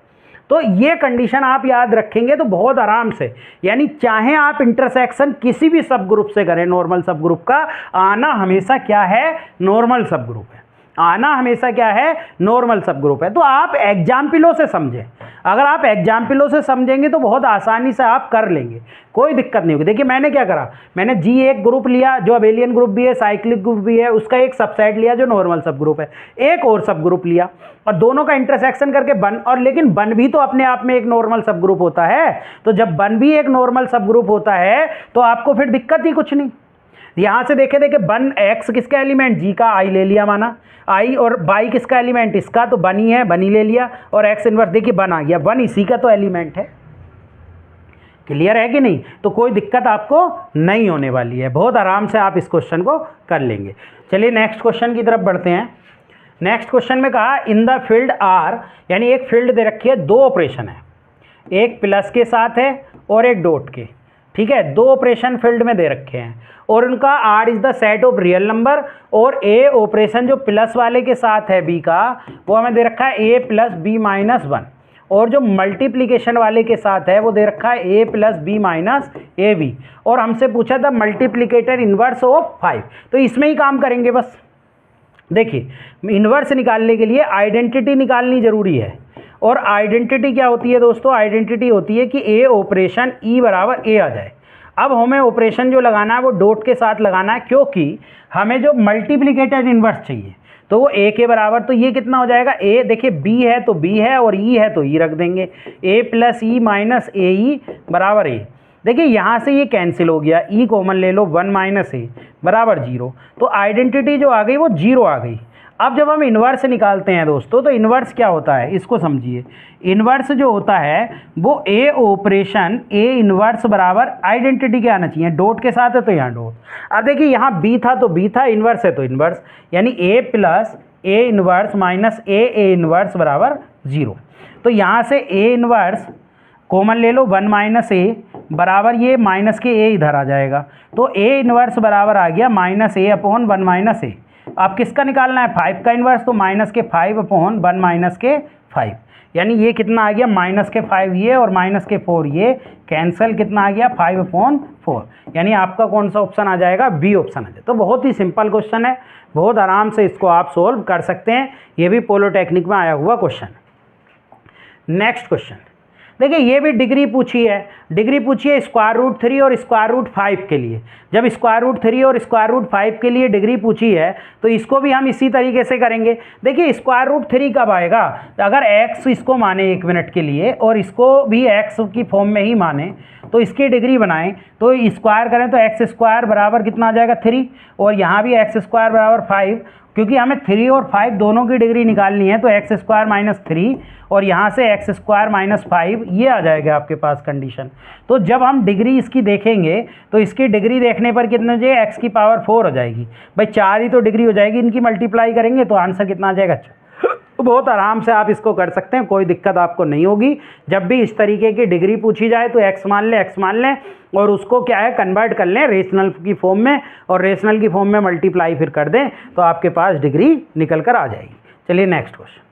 तो ये कंडीशन आप याद रखेंगे तो बहुत आराम से, यानी चाहे आप इंटरसेक्शन किसी भी सब ग्रुप से करें, नॉर्मल सब ग्रुप का आना हमेशा क्या है, नॉर्मल सब ग्रुप है, आना हमेशा क्या है, नॉर्मल सब ग्रुप है। तो आप एग्जाम्पलों से समझें, अगर आप एग्जाम्पलों से समझेंगे तो बहुत आसानी से आप कर लेंगे, कोई दिक्कत नहीं होगी। देखिए मैंने क्या करा, मैंने G एक ग्रुप लिया जो अबेलियन ग्रुप भी है, साइक्लिक ग्रुप भी है, उसका एक सबसेट लिया जो नॉर्मल सब ग्रुप है, एक और सब ग्रुप लिया और दोनों का इंटरसेक्शन करके बन, और लेकिन बन भी तो अपने आप में एक नॉर्मल सब ग्रुप होता है। तो जब बन भी एक नॉर्मल सब ग्रुप होता है तो आपको फिर दिक्कत ही कुछ नहीं। यहां से देखे बन x किसका एलिमेंट, G का, I ले लिया माना I, और बाई किसका एलिमेंट, इसका, तो बनी है, बनी ले लिया, और x इनवर्स देखिए 1 आ गया, 1 इसी का तो एलिमेंट है। क्लियर है कि नहीं, तो कोई दिक्कत आपको नहीं होने वाली है, बहुत आराम से आप इस क्वेश्चन को कर लेंगे। चलिए नेक्स्ट क्वेश्चन की तरफ बढ़ते हैं। नेक्स्ट क्वेश्चन में कहा इन द फील्ड आर, यानी एक फील्ड दे रखी है, 2 ऑपरेशन है, एक प्लस के साथ है और एक डॉट के। ठीक है, 2 ऑपरेशन फील्ड में दे रखे हैं, और उनका R is the set of real number, और ए ऑपरेशन जो प्लस वाले के साथ है बी का, वो हमें दे रखा है a प्लस बी माइनस 1, और जो मल्टीप्लिकेशन वाले के साथ है वो दे रखा है a plus b minus a b, और हमसे पूछा था मल्टीप्लिकेटर इन्वर्स ऑफ 5। तो इसमें ही काम करेंगे बस। देखिए इन्वर्स निकालने के लिए आइडेंटिटी निकालनी जरूरी है, और आइडेंटिटी क्या होती है दोस्तों, आइडेंटिटी होती है कि ए ऑपरेशन ई बराबर ए आ जाए। अब हमें ऑपरेशन जो लगाना है वो डॉट के साथ लगाना है, क्योंकि हमें जो मल्टीप्लिकेटर इन्वर्स चाहिए, तो वो ए के बराबर, तो ये कितना हो जाएगा, ए, देखिए बी है तो बी है और ई है तो ई रख देंगे, ए प्लस ई माइनस ए ई बराबर ए। देखिए यहाँ से ये कैंसिल हो गया, ई कॉमन ले लो, 1 माइनस ए बराबर 0, तो आइडेंटिटी जो आ गई वो 0 आ गई। अब जब हम इन्वर्स निकालते हैं दोस्तों, तो इन्वर्स क्या होता है इसको समझिए। इन्वर्स जो होता है वो ए ऑपरेशन ए इन्वर्स बराबर आइडेंटिटी क्या आना चाहिए, डॉट के साथ है तो यहाँ डॉट। अब देखिए यहाँ बी था तो बी था, इन्वर्स है तो इन्वर्स, यानी ए plus A inverse minus A inverse बराबर 0। तो यहाँ से ए इन्वर्स कॉमन ले लो, 1 माइनस ए बराबर ये माइनस के ए इधर आ जाएगा, तो ए इन्वर्स बराबर आ गया माइनस ए अपॉन 1 माइनस ए। अब किसका निकालना है, 5 का इन्वर्स, तो माइनस के 5 अपॉन 1 माइनस के 5, यानी ये कितना आ गया माइनस के 5 ये और माइनस के 4 ये कैंसिल, कितना आ गया 5 अपॉन 4, यानी आपका कौन सा ऑप्शन आ जाएगा, बी ऑप्शन आ जाएगा। तो बहुत ही सिंपल क्वेश्चन है, बहुत आराम से इसको आप सोल्व कर सकते हैं, ये भी पोलोटेक्निक में आया हुआ क्वेश्चन। नेक्स्ट क्वेश्चन देखिए, ये भी डिग्री पूछी है, डिग्री पूछी है स्क्वायर रूट 3 और स्क्वायर रूट 5 के लिए। जब स्क्वायर रूट 3 और स्क्वायर रूट 5 के लिए डिग्री पूछी है तो इसको भी हम इसी तरीके से करेंगे। देखिए स्क्वायर रूट 3 कब आएगा, तो अगर x इसको माने 1 मिनट के लिए और इसको भी x की फॉर्म में ही माने, तो इसकी डिग्री बनाएं तो स्क्वायर करें तो एक्स स्क्वायर बराबर कितना आ जाएगा 3, और यहाँ भी एक्स स्क्वायर बराबर 5, क्योंकि हमें 3 और 5 दोनों की डिग्री निकालनी है, तो एक्स स्क्वायर माइनस 3 और यहाँ से एक्स स्क्वायर माइनस 5 ये आ जाएगा आपके पास कंडीशन। तो जब हम डिग्री इसकी देखेंगे तो इसकी डिग्री देखने पर कितने हो जाएगा, एक्स की पावर 4 हो जाएगी, भाई 4 ही तो डिग्री हो जाएगी, इनकी मल्टीप्लाई करेंगे तो आंसर कितना आ जाएगा। बहुत आराम से आप इसको कर सकते हैं, कोई दिक्कत आपको नहीं होगी। जब भी इस तरीके की डिग्री पूछी जाए तो एक्स मान लें और उसको क्या है कन्वर्ट कर लें रेशनल की फॉर्म में, और रेशनल की फॉर्म में मल्टीप्लाई फिर कर दें तो आपके पास डिग्री निकल कर आ जाएगी। चलिए नेक्स्ट क्वेश्चन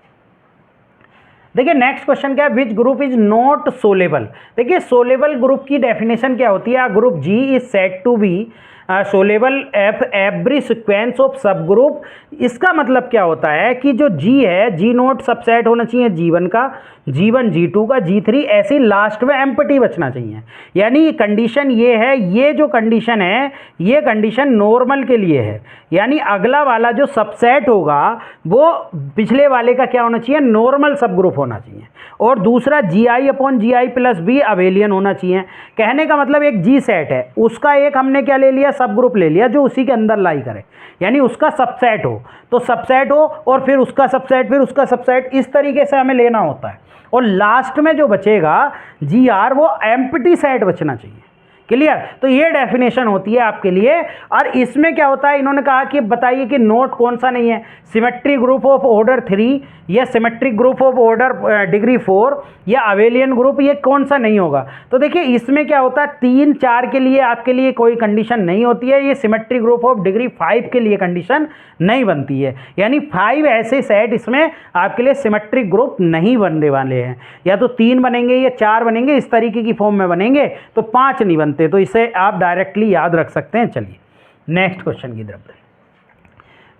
देखिए, नेक्स्ट क्वेश्चन क्या है, which group is not solvable. देखिए सोलेबल ग्रुप की डेफिनेशन क्या होती है, group G is said to be solvable if every sequence of सब ग्रुप। इसका मतलब क्या होता है कि जो जी है, जी नोट सबसेट होना चाहिए G1 का, G1 G2 का, G3 ऐसे लास्ट में एम्प्टी बचना चाहिए। यानी कंडीशन ये है, ये जो कंडीशन है ये कंडीशन नॉर्मल के लिए है, यानी अगला वाला जो सबसेट होगा वो पिछले वाले का क्या होना चाहिए, नॉर्मल सब ग्रुप होना चाहिए, और दूसरा GI upon GI plus B abelian होना चाहिए। कहने का मतलब एक जी सेट है, उसका एक हमने क्या ले लिया, सब ग्रुप ले लिया जो उसी के अंदर लाई करे, यानी उसका सबसेट हो तो सबसेट हो, और फिर उसका सबसेट, फिर उसका सबसेट, इस तरीके से हमें लेना होता है। और लास्ट में जो बचेगा GR वो एम्प्टी सेट बचना चाहिए। क्लियर, तो ये डेफिनेशन होती है आपके लिए। और इसमें क्या होता है, इन्होंने कहा कि बताइए कि नोट कौन सा नहीं है, सिमेट्रिक ग्रुप ऑफ ऑर्डर 3 या symmetric group of order degree 4 या अवेलियन ग्रुप, ये कौन सा नहीं होगा। तो देखिए इसमें क्या होता है, 3 4 के लिए आपके लिए कोई कंडीशन नहीं होती है, ये सिमेट्रिक ग्रुप ऑफ डिग्री 5 के लिए कंडीशन नहीं बनती है, यानी 5 ऐसे सेट इसमें आपके लिए सिमेट्रिक ग्रुप नहीं बनने वाले हैं, या तो 3 बनेंगे या 4 बनेंगे, इस तरीके की फॉर्म में बनेंगे, तो 5 नहीं बनते, तो इसे आप डायरेक्टली याद रख सकते हैं। चलिए नेक्स्ट क्वेश्चन की तरफ।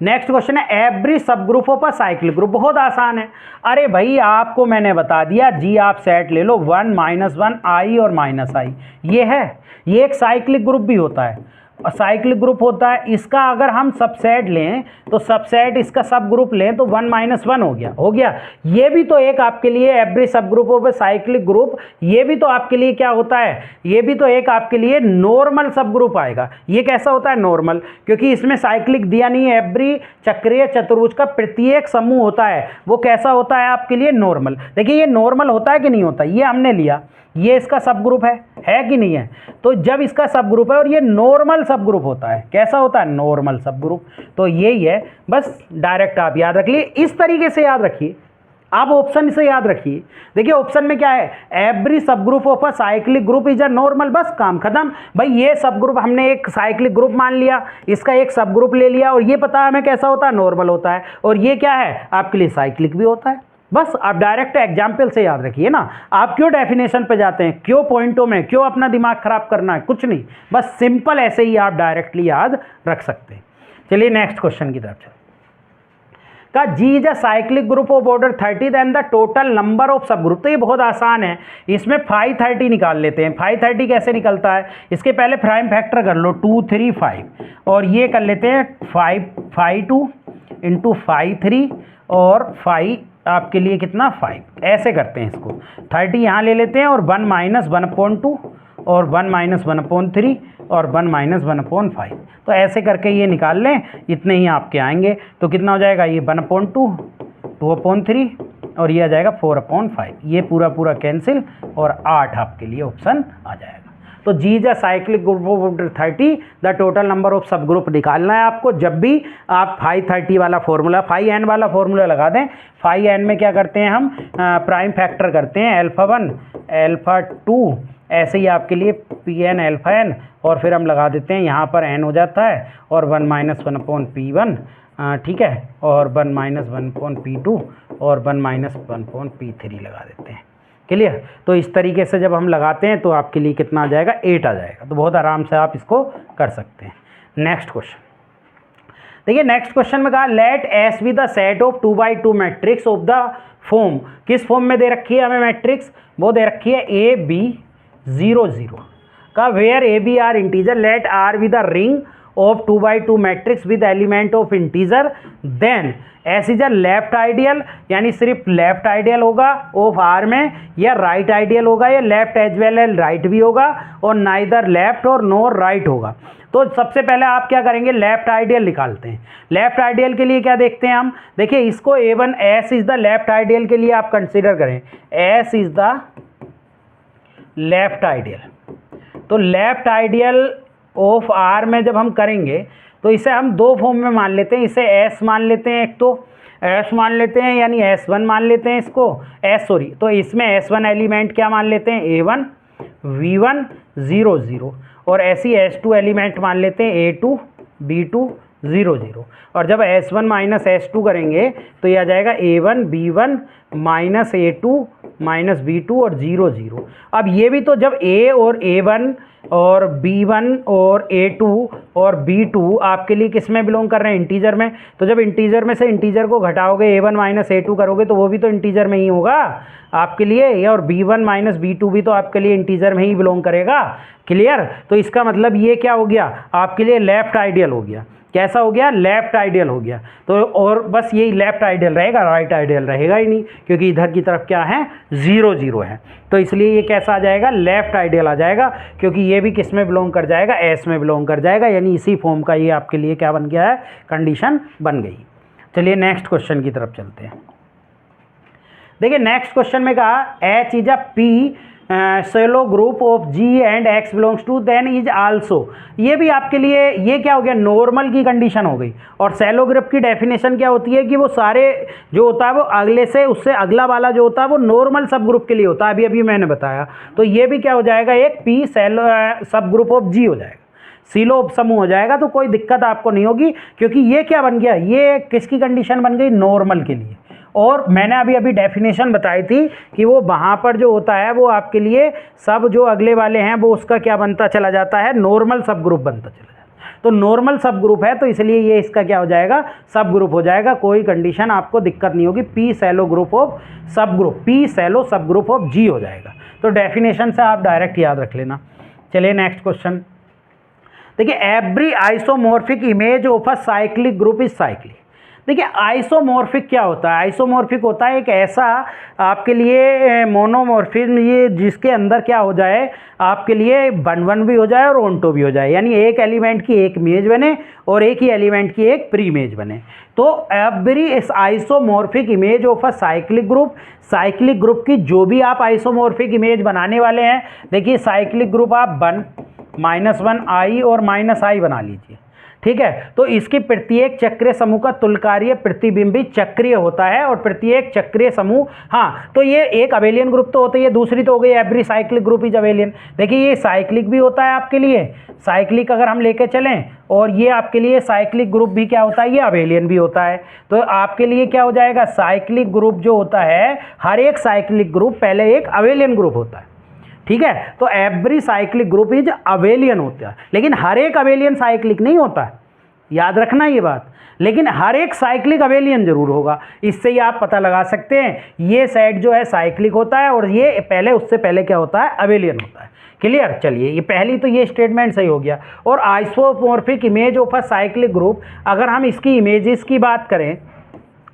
नेक्स्ट क्वेश्चन है एवरी सब group of a cyclic group. बहुत आसान है, अरे भाई आपको मैंने बता दिया, जी आप सेट ले लो 1 -1 I और -I, ये है, ये एक साइक्लिक ग्रुप भी होता है, साइक्लिक ग्रुप होता है। इसका अगर हम सबसेट लें तो सबसेट इसका सब ग्रुप लें तो 1 -1 हो गया। ये भी तो एक आपके लिए एवरी सब group of a cyclic group, ये भी तो आपके लिए क्या होता है, ये भी तो एक आपके लिए नॉर्मल सब ग्रुप आएगा। ये कैसा होता है, नॉर्मल, क्योंकि इसमें साइक्लिक दिया नहीं है। एवरी चक्रीय चतुर्भुज का प्रत्येक समूह होता है, वो कैसा होता है आपके लिए, नॉर्मल। देखिए ये नॉर्मल होता है कि नहीं होता, ये हमने लिया, ये इसका सब ग्रुप है कि नहीं है, तो जब इसका सब ग्रुप है और ये नॉर्मल सब ग्रुप होता है, कैसा होता है, नॉर्मल सब ग्रुप, तो यही है। बस डायरेक्ट आप याद रख लिए, इस तरीके से याद रखिए, आप ऑप्शन से याद रखिए। देखिए ऑप्शन में क्या है, एवरी सब group of a cyclic group is a normal, बस काम खत्म। भाई ये सब ग्रुप हमने एक साइक्लिक ग्रुप मान लिया, इसका एक सब ग्रुप ले लिया, और ये पता है हमें कैसा होता है, नॉर्मल होता है, और ये क्या है आपके लिए, साइक्लिक भी होता है। बस आप डायरेक्ट एग्जाम्पल से याद रखिए ना, आप क्यों डेफिनेशन पे जाते हैं, क्यों पॉइंटों में, क्यों अपना दिमाग खराब करना है, कुछ नहीं, बस सिंपल ऐसे ही आप डायरेक्टली याद रख सकते हैं। चलिए नेक्स्ट क्वेश्चन की तरफ चलते का, G is a cyclic group of order 30 and the total number of सब ग्रुप। तो ये बहुत आसान है, इसमें 530 निकाल लेते हैं। 530 कैसे निकलता है, इसके पहले प्राइम फैक्टर कर लो 2 3 5, और ये कर लेते हैं 5 2 इंटू 5 3 और 5 आपके लिए कितना 5, ऐसे करते हैं इसको। 30 यहाँ ले लेते हैं और 1 -1/2 और 1 माइनस 1/3 और 1 माइनस 1/5। तो ऐसे करके ये निकाल लें, इतने ही आपके आएंगे। तो कितना हो जाएगा, ये 1/2, 2/3 और ये आ जाएगा 4/5। ये पूरा पूरा कैंसिल और 8 आपके लिए ऑप्शन आ जाएगा। तो G is a cyclic group of 30। The total number of सब ग्रुप निकालना है आपको। जब भी आप 530 वाला फॉर्मूला 5n वाला फॉर्मूला लगा दें, 5n में क्या करते हैं हम, प्राइम फैक्टर करते हैं, अल्फा 1 अल्फा 2, ऐसे ही आपके लिए Pn अल्फा n, और फिर हम लगा देते हैं यहाँ पर n हो जाता है और 1 माइनस 1/P1, ठीक है, और 1 माइनस 1/P2 और 1 माइनस 1/P3 लगा देते हैं। क्लियर। तो इस तरीके से जब हम लगाते हैं तो आपके लिए कितना आ जाएगा, 8 आ जाएगा। तो बहुत आराम से आप इसको कर सकते हैं। नेक्स्ट क्वेश्चन देखिए, नेक्स्ट क्वेश्चन में कहा let S be the set of 2x2 matrix of the form. किस फॉर्म में दे रखी है हमें मैट्रिक्स, वो दे रखी है AB 0 0 का, where AB are integer, let R be the ring of 2x2 matrix with element of integer, then S is a left ideal, यानी सिर्फ लेफ्ट आइडियल होगा ऑफ आर में, या राइट आइडियल होगा, या left as well as right भी होगा, और नाइदर लेफ्ट और नॉर राइट होगा। तो सबसे पहले आप क्या करेंगे, लेफ्ट आइडियल निकालते हैं। लेफ्ट आइडियल के लिए क्या देखते हैं हम, देखिए इसको A1 S is the left ideal के लिए आप कंसीडर करें, S is the left ideal. तो लेफ्ट आइडियल ऑफ आर में जब हम करेंगे तो इसे हम दो फॉर्म में मान लेते हैं। इसे एस मान लेते हैं, एक तो एस मान लेते हैं, यानी S1 मान लेते हैं इसको, तो इसमें S1 एलिमेंट क्या मान लेते हैं, A1 V1 0 0, और ऐसी S2 एलिमेंट मान लेते हैं A2 B2 0 0। और जब S1 माइनस S2 करेंगे तो ये आ जाएगा A1 B1 minus A2 minus B2 और 0 0। अब ये भी तो जब A और A1 और B1 और A2 और B2 आपके लिए किस में बिलोंग कर रहे हैं, इंटीजर में। तो जब इंटीजर में से इंटीजर को घटाओगे, A1 माइनस A2 करोगे तो वो भी तो इंटीजर में ही होगा आपके लिए, और B1 माइनस B2 भी तो आपके लिए इंटीजर में ही बिलोंग करेगा। क्लियर। तो इसका मतलब ये क्या हो गया, आपके लिए लेफ्ट आइडियल हो गया। कैसा हो गया, लेफ्ट आइडियल हो गया। तो और बस यही लेफ्ट आइडियल रहेगा, राइट आइडियल रहेगा ही नहीं, क्योंकि इधर की तरफ क्या है, 0 0 है। तो इसलिए ये कैसा आ जाएगा, लेफ्ट आइडियल आ जाएगा, क्योंकि ये भी किस में बिलोंग कर जाएगा, एस में बिलोंग कर जाएगा, यानी इसी फॉर्म का ये आपके लिए क्या बन गया है, कंडीशन बन गई। चलिए नेक्स्ट क्वेश्चन की तरफ चलते हैं। देखिए नेक्स्ट क्वेश्चन में कहा H is a P Sylow group of G and X belongs to then is also. ये भी आपके लिए ये क्या हो गया, नॉर्मल की कंडीशन हो गई। और सेलो ग्रुप की डेफिनेशन क्या होती है कि वो सारे जो होता है वो अगले से उससे अगला वाला जो होता है वो नॉर्मल सब ग्रुप के लिए होता है, अभी अभी मैंने बताया। तो ये भी क्या हो जाएगा, एक पी सेलो सब ग्रुप ऑफ जी हो जाएगा, सीलो उप समूह हो जाएगा। तो कोई दिक्कत आपको नहीं होगी, क्योंकि ये क्या बन गया, ये किसकी कंडीशन बन गई, नॉर्मल के लिए। और मैंने अभी अभी डेफिनेशन बताई थी कि वो वहाँ पर जो होता है वो आपके लिए सब जो अगले वाले हैं वो उसका क्या बनता चला जाता है, नॉर्मल सब ग्रुप बनता चला जाता है। तो नॉर्मल सब ग्रुप है, तो इसलिए ये इसका क्या हो जाएगा, सब ग्रुप हो जाएगा। कोई कंडीशन आपको दिक्कत नहीं होगी, पी सेलो ग्रुप ऑफ सब ग्रुप, पी सेलो सब ग्रुप ऑफ जी हो जाएगा। तो डेफिनेशन से आप डायरेक्ट याद रख लेना। चलिए नेक्स्ट क्वेश्चन देखिए, every isomorphic image of a cyclic group is cyclic. देखिए आइसोमॉर्फिक क्या होता है, आइसोमॉर्फिक होता है एक ऐसा आपके लिए मोनोमॉर्फिज्म, ये जिसके अंदर क्या हो जाए आपके लिए 1 भी हो जाए और ऑन्टो भी हो जाए, यानी एक एलिमेंट की एक इमेज बने और एक ही एलिमेंट की एक प्री इमेज बने। तो एवरी इस isomorphic image of a cyclic group, cyclic group की जो भी आप आइसोमॉर्फिक इमेज बनाने वाले हैं, देखिए साइक्लिक ग्रुप आप 1 -1 I और -I बना लीजिए, ठीक है। तो इसकी प्रत्येक चक्रीय समूह का तुल्यकार्य प्रतिबिंबी चक्रीय होता है, और प्रत्येक चक्रीय समूह, हाँ तो ये एक अबेलियन ग्रुप तो होता है, ये दूसरी तो हो गई every cyclic group is abelian. देखिए ये साइक्लिक भी होता है आपके लिए, साइक्लिक अगर हम लेके चलें, और ये आपके लिए साइक्लिक ग्रुप भी क्या होता है, ये अबेलियन भी होता है। तो आपके लिए क्या हो जाएगा, साइक्लिक ग्रुप जो होता है, हर एक साइक्लिक ग्रुप पहले एक अबेलियन ग्रुप होता है, ठीक है। तो every cyclic group is abelian होता है, लेकिन हर एक अबेलियन साइक्लिक नहीं होता है, याद रखना ये बात। लेकिन हर एक साइक्लिक अबेलियन जरूर होगा, इससे ही आप पता लगा सकते हैं ये सेट जो है साइक्लिक होता है और ये पहले उससे पहले क्या होता है, अबेलियन होता है। क्लियर। चलिए ये पहली तो ये स्टेटमेंट सही हो गया। और isomorphic image of a cyclic group, अगर हम इसकी इमेजेस की बात करें,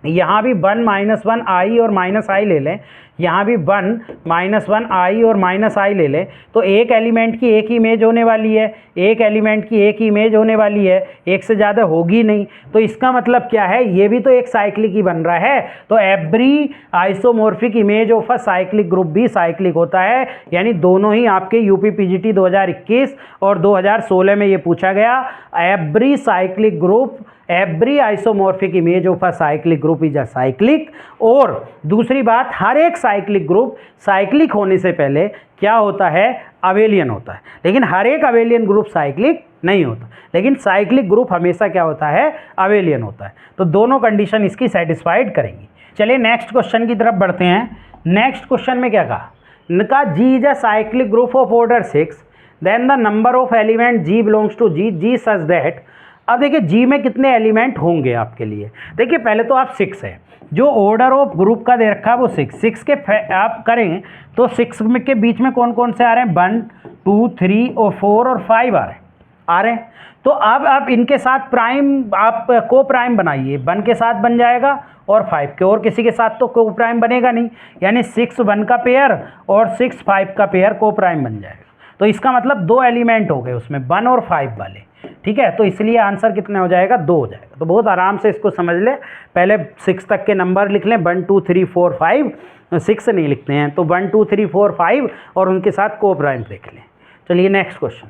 यहाँ भी 1 -1 I और -I ले लें, यहाँ भी 1 -1 आई और -i ले लें तो एक एलिमेंट की एक इमेज होने वाली है, एक एलिमेंट की एक इमेज होने वाली है, एक से ज़्यादा होगी नहीं। तो इसका मतलब क्या है, ये भी तो एक साइक्लिक ही बन रहा है। तो every isomorphic image of a cyclic group भी साइक्लिक होता है। यानी दोनों ही आपके यूपी पीजीटी 2021 और 2016 में ये पूछा गया, every cyclic group, every isomorphic image of a cyclic group is a cyclic. और दूसरी बात, हर एक साइक्लिक ग्रुप साइक्लिक होने से पहले क्या होता है, अवेलियन होता है। लेकिन हर एक अवेलियन ग्रुप साइक्लिक नहीं होता, लेकिन साइक्लिक ग्रुप हमेशा क्या होता है, अवेलियन होता है। तो दोनों कंडीशन इसकी सेटिस्फाइड करेंगी। चलिए नेक्स्ट क्वेश्चन की तरफ बढ़ते हैं। नेक्स्ट क्वेश्चन में क्या कहा, G is a cyclic group of order 6, then the number of element G belongs to G such that. अब देखिए जी में कितने एलिमेंट होंगे आपके लिए। देखिए पहले तो आप 6 है, जो ऑर्डर ऑफ ग्रुप का दे रखा है वो 6 के आप करें तो 6 में के बीच में कौन कौन से आ रहे हैं, 1 2 3 और 4 और 5 आ रहे हैं। तो अब आप इनके साथ प्राइम, आप को प्राइम बनाइए, 1 के साथ बन जाएगा और 5 के, और किसी के साथ तो को प्राइम बनेगा नहीं। यानी 6 1 का पेयर और 6 5 का पेयर को प्राइम बन जाएगा। तो इसका मतलब 2 एलिमेंट हो गए उसमें, 1 और 5 वाले, ठीक है। तो इसलिए आंसर कितना हो जाएगा, 2 हो जाएगा। तो बहुत आराम से इसको समझ ले, पहले 6 तक के नंबर लिख लें, 1 2 3 4 5, 6 नहीं लिखते हैं तो 1 2 3 4 5 और उनके साथ को प्राइम लिख लें। चलिए नेक्स्ट क्वेश्चन।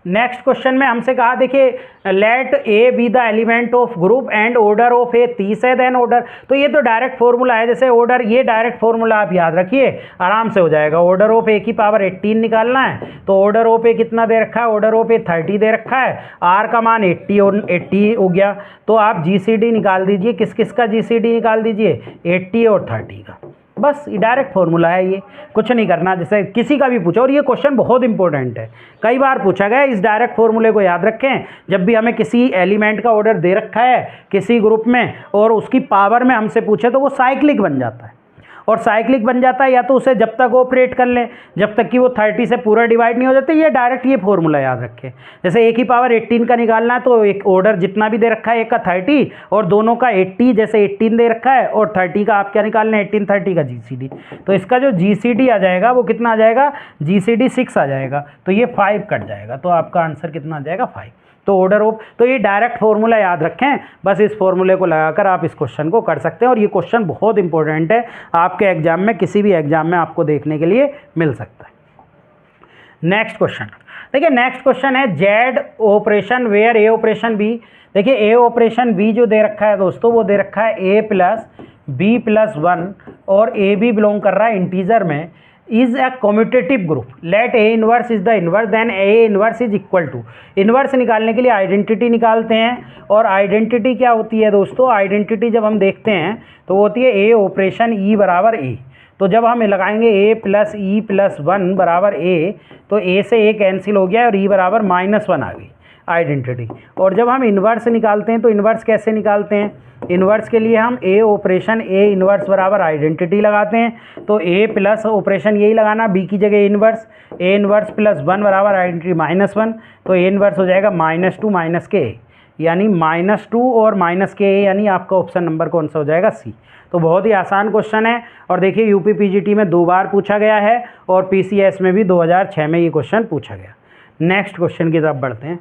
नेक्स्ट क्वेश्चन में हमसे कहा, देखिए let A B the element of group and order of A 30 है, देन ऑर्डर। तो ये तो डायरेक्ट फॉर्मूला है, जैसे ऑर्डर, ये डायरेक्ट फॉर्मूला आप याद रखिए, आराम से हो जाएगा। ऑर्डर ऑफ ए की पावर 18 निकालना है, तो ऑर्डर ऑफ ए कितना दे रखा है, ऑर्डर ऑफ ए 30 दे रखा है, आर का मान 80 और 80 हो गया। तो आप जीसीडी निकाल दीजिए, किस किस का जीसीडी निकाल दीजिए, 80 और 30 का। बस ये डायरेक्ट फॉर्मूला है, ये कुछ नहीं करना। जैसे किसी का भी पूछा, और ये क्वेश्चन बहुत इंपॉर्टेंट है, कई बार पूछा गया, इस डायरेक्ट फॉर्मूले को याद रखें। जब भी हमें किसी एलिमेंट का ऑर्डर दे रखा है किसी ग्रुप में और उसकी पावर में हमसे पूछे तो वो साइक्लिक बन जाता है। और साइक्लिक बन जाता है या तो उसे जब तक ऑपरेट कर लें जब तक कि वो 30 से पूरा डिवाइड नहीं हो जाते। ये डायरेक्ट ये फॉर्मूला याद रखें। जैसे एक ही पावर 18 का निकालना है तो एक ऑर्डर जितना भी दे रखा है, एक का 30 और दोनों का 80, जैसे 18 दे रखा है और 30 का आप क्या निकालना है, 18 30 का जीसीडी। तो इसका जो जीसीडी आ जाएगा वो कितना आ जाएगा, जीसीडी 6 आ जाएगा। तो ये 5 कट जाएगा, तो आपका आंसर कितना आ जाएगा, 5। तो ऑर्डर ऑफ, तो ये डायरेक्ट फॉर्मूला याद रखें, बस इस फॉर्मूले को लगाकर आप इस क्वेश्चन को कर सकते हैं। और ये क्वेश्चन बहुत इंपॉर्टेंट है, आपके एग्जाम में, किसी भी एग्जाम में आपको देखने के लिए मिल सकता है। नेक्स्ट क्वेश्चन देखिए, नेक्स्ट क्वेश्चन है Z operation where A operation B. देखिए ए ऑपरेशन बी जो दे रखा है दोस्तों, वो दे रखा है ए प्लस बी प्लस 1 और ए भी बिलोंग कर रहा है इंटीजर में, is a commutative group. Let A inverse is the inverse, then A inverse is equal to. Inverse निकालने के लिए आइडेंटिटी निकालते हैं, और आइडेंटिटी क्या होती है दोस्तों, आइडेंटिटी जब हम देखते हैं तो वो होती है ए ऑपरेशन ई बराबर ए। तो जब हम लगाएंगे ए प्लस ई प्लस 1 बराबर ए, तो ए से ए कैंसिल हो गया और ई बराबर -1 आ गई आइडेंटिटी। और जब हम इन्वर्स निकालते हैं तो इन्वर्स कैसे निकालते हैं, इन्वर्स के लिए हम ए ऑपरेशन ए इन्वर्स बराबर आइडेंटिटी लगाते हैं। तो ए प्लस ऑपरेशन यही लगाना, बी की जगह इन्वर्स, ए इन्वर्स प्लस 1 बराबर आइडेंटिटी -1, तो ए इन्वर्स हो जाएगा -2 के, यानी -2 और के, यानी आपका ऑप्शन नंबर कौन सा हो जाएगा, सी। तो बहुत ही आसान क्वेश्चन है, और देखिए यूपी पीजीटी में 2 बार पूछा गया है और पीसीएस में भी 2006 में ये क्वेश्चन पूछा गया। नेक्स्ट क्वेश्चन की तरफ बढ़ते हैं।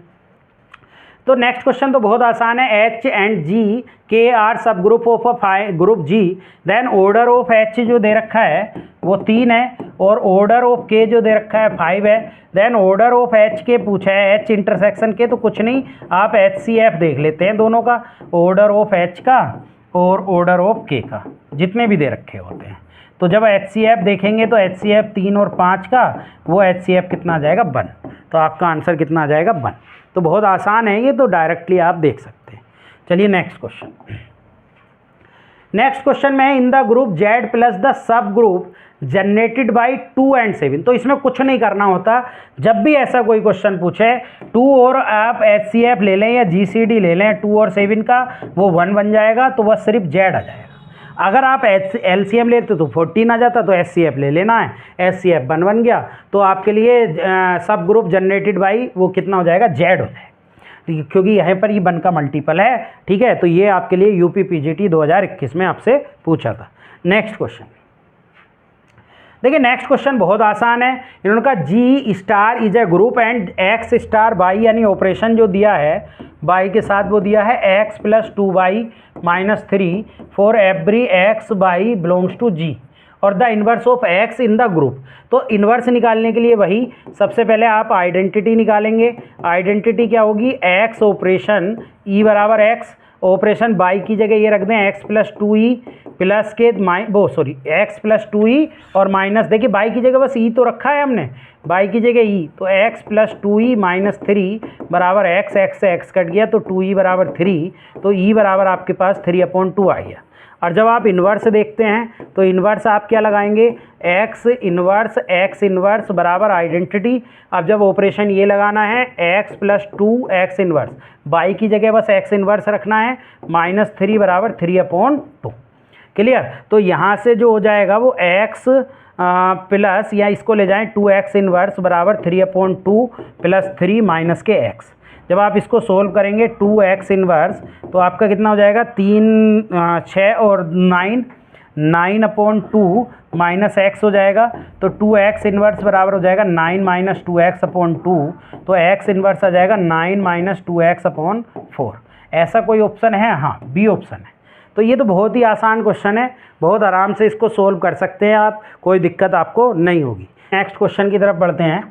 तो नेक्स्ट क्वेश्चन तो बहुत आसान है, एच एंड जी के are sub group of a group G, then order of H जो दे रखा है वो 3 है और ऑर्डर ऑफ के जो दे रखा है 5 है। देन ऑर्डर ऑफ एच के पूछा है, एच इंटरसेक्शन के, तो कुछ नहीं, आप HCF देख लेते हैं दोनों का, ऑर्डर ऑफ एच का और ऑर्डर ऑफ के का, जितने भी दे रखे होते हैं। तो जब HCF देखेंगे तो HCF 3 और 5 का, वो HCF कितना आ जाएगा, 1। तो आपका आंसर कितना आ जाएगा, 1। तो बहुत आसान है ये, तो डायरेक्टली आप देख सकते हैं। चलिए नेक्स्ट क्वेश्चन। नेक्स्ट क्वेश्चन में इन the group Z plus the sub group generated by 2 and 7। तो इसमें कुछ नहीं करना होता, जब भी ऐसा कोई क्वेश्चन पूछे 2 और आप HCF ले लें या GCD ले लें 2 और 7 का, वो 1 बन जाएगा, तो वह सिर्फ जेड आ जाएगा। अगर आप LCM लेते तो 14 आ जाता, तो HCF ले लेना है, HCF 1 बन गया, तो आपके लिए सब ग्रुप जनरेटेड बाई वो कितना हो जाएगा, जेड हो जाएगा, क्योंकि यहाँ पर ये 1 का मल्टीपल है, ठीक है। तो ये आपके लिए यूपी पीजीटी 2021 में आपसे पूछा था। नेक्स्ट क्वेश्चन देखिए, नेक्स्ट क्वेश्चन बहुत आसान है। इन्होंने कहा G star is a group and X star Y, यानी ऑपरेशन जो दिया है बाई के साथ वो दिया है X plus 2y minus 3 for every X Y belongs to G और the inverse of X in the group. तो इन्वर्स निकालने के लिए वही सबसे पहले आप आइडेंटिटी निकालेंगे। आइडेंटिटी क्या होगी, एक्स ऑपरेशन ई बराबर एक्स, ऑपरेशन बाई की जगह ये रख दें एक्स प्लस 2e प्लस के एक्स प्लस 2e और माइनस, देखिए बाई की जगह बस ई तो रखा है हमने, बाई की जगह ई, तो एक्स प्लस 2e माइनस 3 बराबर एक्स, एक्स से एक्स कट गया तो 2e बराबर 3, तो ई बराबर आपके पास 3/2 आ गया। और जब आप इन्वर्स देखते हैं तो इन्वर्स आप क्या लगाएंगे, एक्स इन्वर्स बराबर आइडेंटिटी। अब जब ऑपरेशन ये लगाना है X plus 2 x inverse, by की जगह बस एक्स इन्वर्स रखना है, माइनस 3 बराबर 3/2। क्लियर। तो यहाँ से जो हो जाएगा वो एक्स प्लस, या इसको ले जाएं 2x इन्वर्स बराबर 3/2 प्लस 3 माइनस के एक्स। जब आप इसको सोल्व करेंगे 2x इन्वर्स तो आपका कितना हो जाएगा, 3 6 और 9/2 माइनस एक्स हो जाएगा, तो 2x इन्वर्स बराबर हो जाएगा 9 माइनस 2x/2, तो x इन्वर्स आ जाएगा 9 माइनस 2x/4। ऐसा कोई ऑप्शन है? हाँ, बी ऑप्शन है। तो ये तो बहुत ही आसान क्वेश्चन है, बहुत आराम से इसको सोल्व कर सकते हैं आप, कोई दिक्कत आपको नहीं होगी। नेक्स्ट क्वेश्चन की तरफ बढ़ते हैं।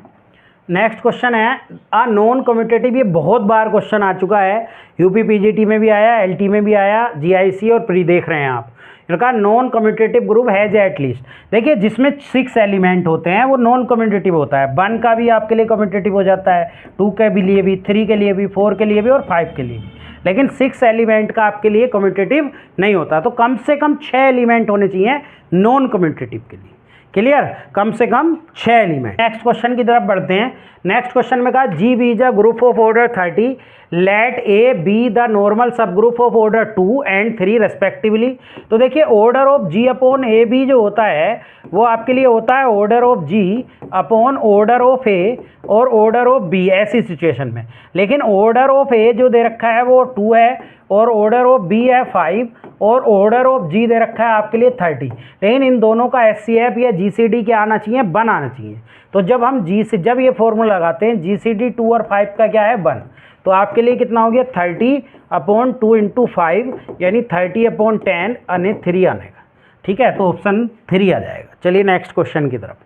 नेक्स्ट क्वेश्चन है नॉन कम्यूटेटिव। ये बहुत बार क्वेश्चन आ चुका है, यूपी पीजीटी में भी आया, एलटी में भी आया, जीआईसी और प्री देख रहे हैं आप। इनका non commutative group has at least, देखिए जिसमें 6 एलिमेंट होते हैं वो नॉन कम्यूटेटिव होता है। 1 का भी आपके लिए कम्यूटेटिव हो जाता है, 2 के भी लिए भी, 3 के लिए भी, 4 के लिए भी और 5 के लिए भी, लेकिन 6 एलिमेंट का आपके लिए कम्यूटेटिव नहीं होता। तो कम से कम 6 एलिमेंट होने चाहिए नॉन कम्यूटेटिव के लिए। क्लियर, कम से कम 6 एलिमेंट। नेक्स्ट क्वेश्चन की तरफ बढ़ते हैं। नेक्स्ट क्वेश्चन में कहा G B is a group of order 30, let A B the normal सब group of order 2 and 3 respectively. तो देखिए order of G upon A B जो होता है वो आपके लिए होता है order of G upon order of A और ऑर्डर ऑफ बी, ऐसी सिचुएशन में। लेकिन ऑर्डर ऑफ ए जो दे रखा है वो 2 है और ऑर्डर ऑफ बी है 5 और ऑर्डर ऑफ जी दे रखा है आपके लिए 30। लेकिन इन दोनों का एचसीएफ या जीसीडी क्या आना चाहिए, 1 आना चाहिए। तो जब हम जब ये फॉर्मूला लगाते हैं जीसीडी 2 और 5 का क्या है 1, तो आपके लिए कितना हो गया 30/2 × 5 यानी 30/10 यानी 3 आनेगा। ठीक है, तो ऑप्शन 3 आ जाएगा। चलिए नेक्स्ट क्वेश्चन की तरफ।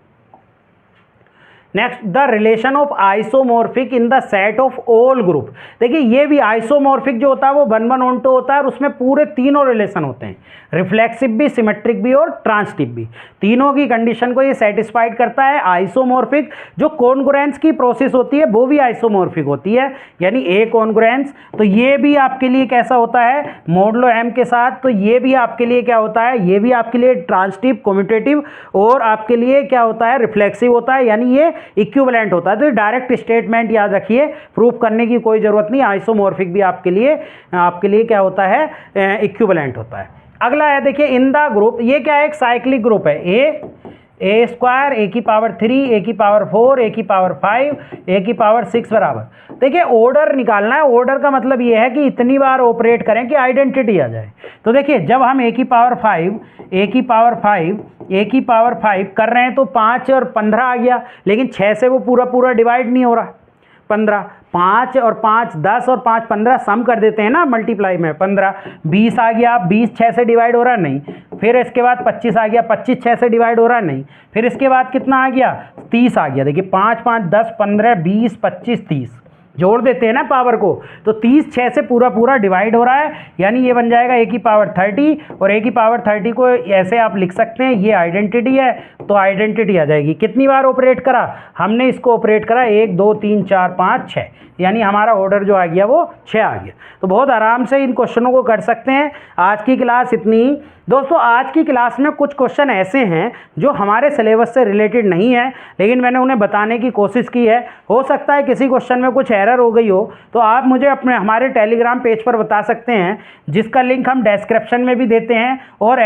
Next, the relation of isomorphic in the set of all group. देखिए ये भी आइसोमॉर्फिक जो होता है वो 1/1 होता है और उसमें पूरे तीनों रिलेशन होते हैं, रिफ्लेक्सिव भी, सिमेट्रिक भी और ट्रांसटिव भी। तीनों की कंडीशन को ये सेटिस्फाइड करता है। आइसोमॉर्फिक जो कॉन्ग्रुएंस की प्रोसेस होती है वो भी आइसोमॉर्फिक होती है, यानी ए कॉन्ग्रुएंस। तो ये भी आपके लिए कैसा होता है मॉडुलो एम के साथ, तो ये भी आपके लिए क्या होता है, ये भी आपके लिए ट्रांसटिव, कम्यूटेटिव और आपके लिए क्या होता है रिफ्लेक्सिव होता है, यानी ये इक्विवेलेंट होता है। तो डायरेक्ट स्टेटमेंट याद रखिए, प्रूफ करने की कोई जरूरत नहीं। आइसोमॉर्फिक भी आपके लिए क्या होता है इक्विवेलेंट होता है। अगला है देखिए इन द ग्रुप, ये क्या है एक साइक्लिक ग्रुप है, ए स्क्वायर, ए की पावर 3, ए की पावर 4, ए की पावर 5, ए की पावर 6 बराबर। देखिए ऑर्डर निकालना है, ऑर्डर का मतलब ये है कि इतनी बार ऑपरेट करें कि आइडेंटिटी आ जाए। तो देखिए जब हम ए की पावर 5, ए की पावर 5, ए की पावर 5 कर रहे हैं तो 5 और 15 आ गया, लेकिन 6 से वो पूरा डिवाइड नहीं हो रहा। 15, 5 और 5 10 और 5 15 सम कर देते हैं ना मल्टीप्लाई में, 15 20 आ गया, 20 6 से डिवाइड हो रहा नहीं। फिर इसके बाद 25 आ गया, 25 6 से डिवाइड हो रहा नहीं। फिर इसके बाद कितना आ गया 30 आ गया। देखिए 5 5 10 15 20 25 30 जोड़ देते हैं ना पावर को, तो 30 6 से पूरा डिवाइड हो रहा है, यानी ये बन जाएगा ए की पावर 30 और ए की पावर 30 को ऐसे आप लिख सकते हैं ये आइडेंटिटी है, तो आइडेंटिटी आ जाएगी। कितनी बार ऑपरेट करा हमने, इसको ऑपरेट करा 1 2 3 4 5 6, यानी हमारा ऑर्डर जो आ गया वो 6 आ गया। तो बहुत आराम से इन क्वेश्चनों को कर सकते हैं। आज की क्लास इतनी ही। दोस्तों आज की क्लास में कुछ क्वेश्चन ऐसे हैं जो हमारे सिलेबस से रिलेटेड नहीं है, लेकिन मैंने उन्हें बताने की कोशिश की है। हो सकता है किसी क्वेश्चन में कुछ एरर हो गई हो तो आप मुझे हमारे टेलीग्राम पेज पर बता सकते हैं, जिसका लिंक हम डिस्क्रिप्शन में भी देते हैं, और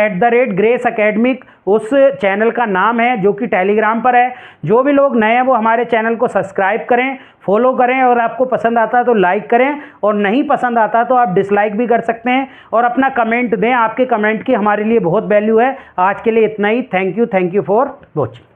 @ग्रेस अकेडमिक उस चैनल का नाम है जो कि टेलीग्राम पर है। जो भी लोग नए हैं वो हमारे चैनल को सब्सक्राइब करें, फॉलो करें, और आपको पसंद आता है तो लाइक करें, और नहीं पसंद आता तो आप डिसलाइक भी कर सकते हैं और अपना कमेंट दें। आपके कमेंट की हमारे लिए बहुत वैल्यू है। आज के लिए इतना ही। Thank you for watching.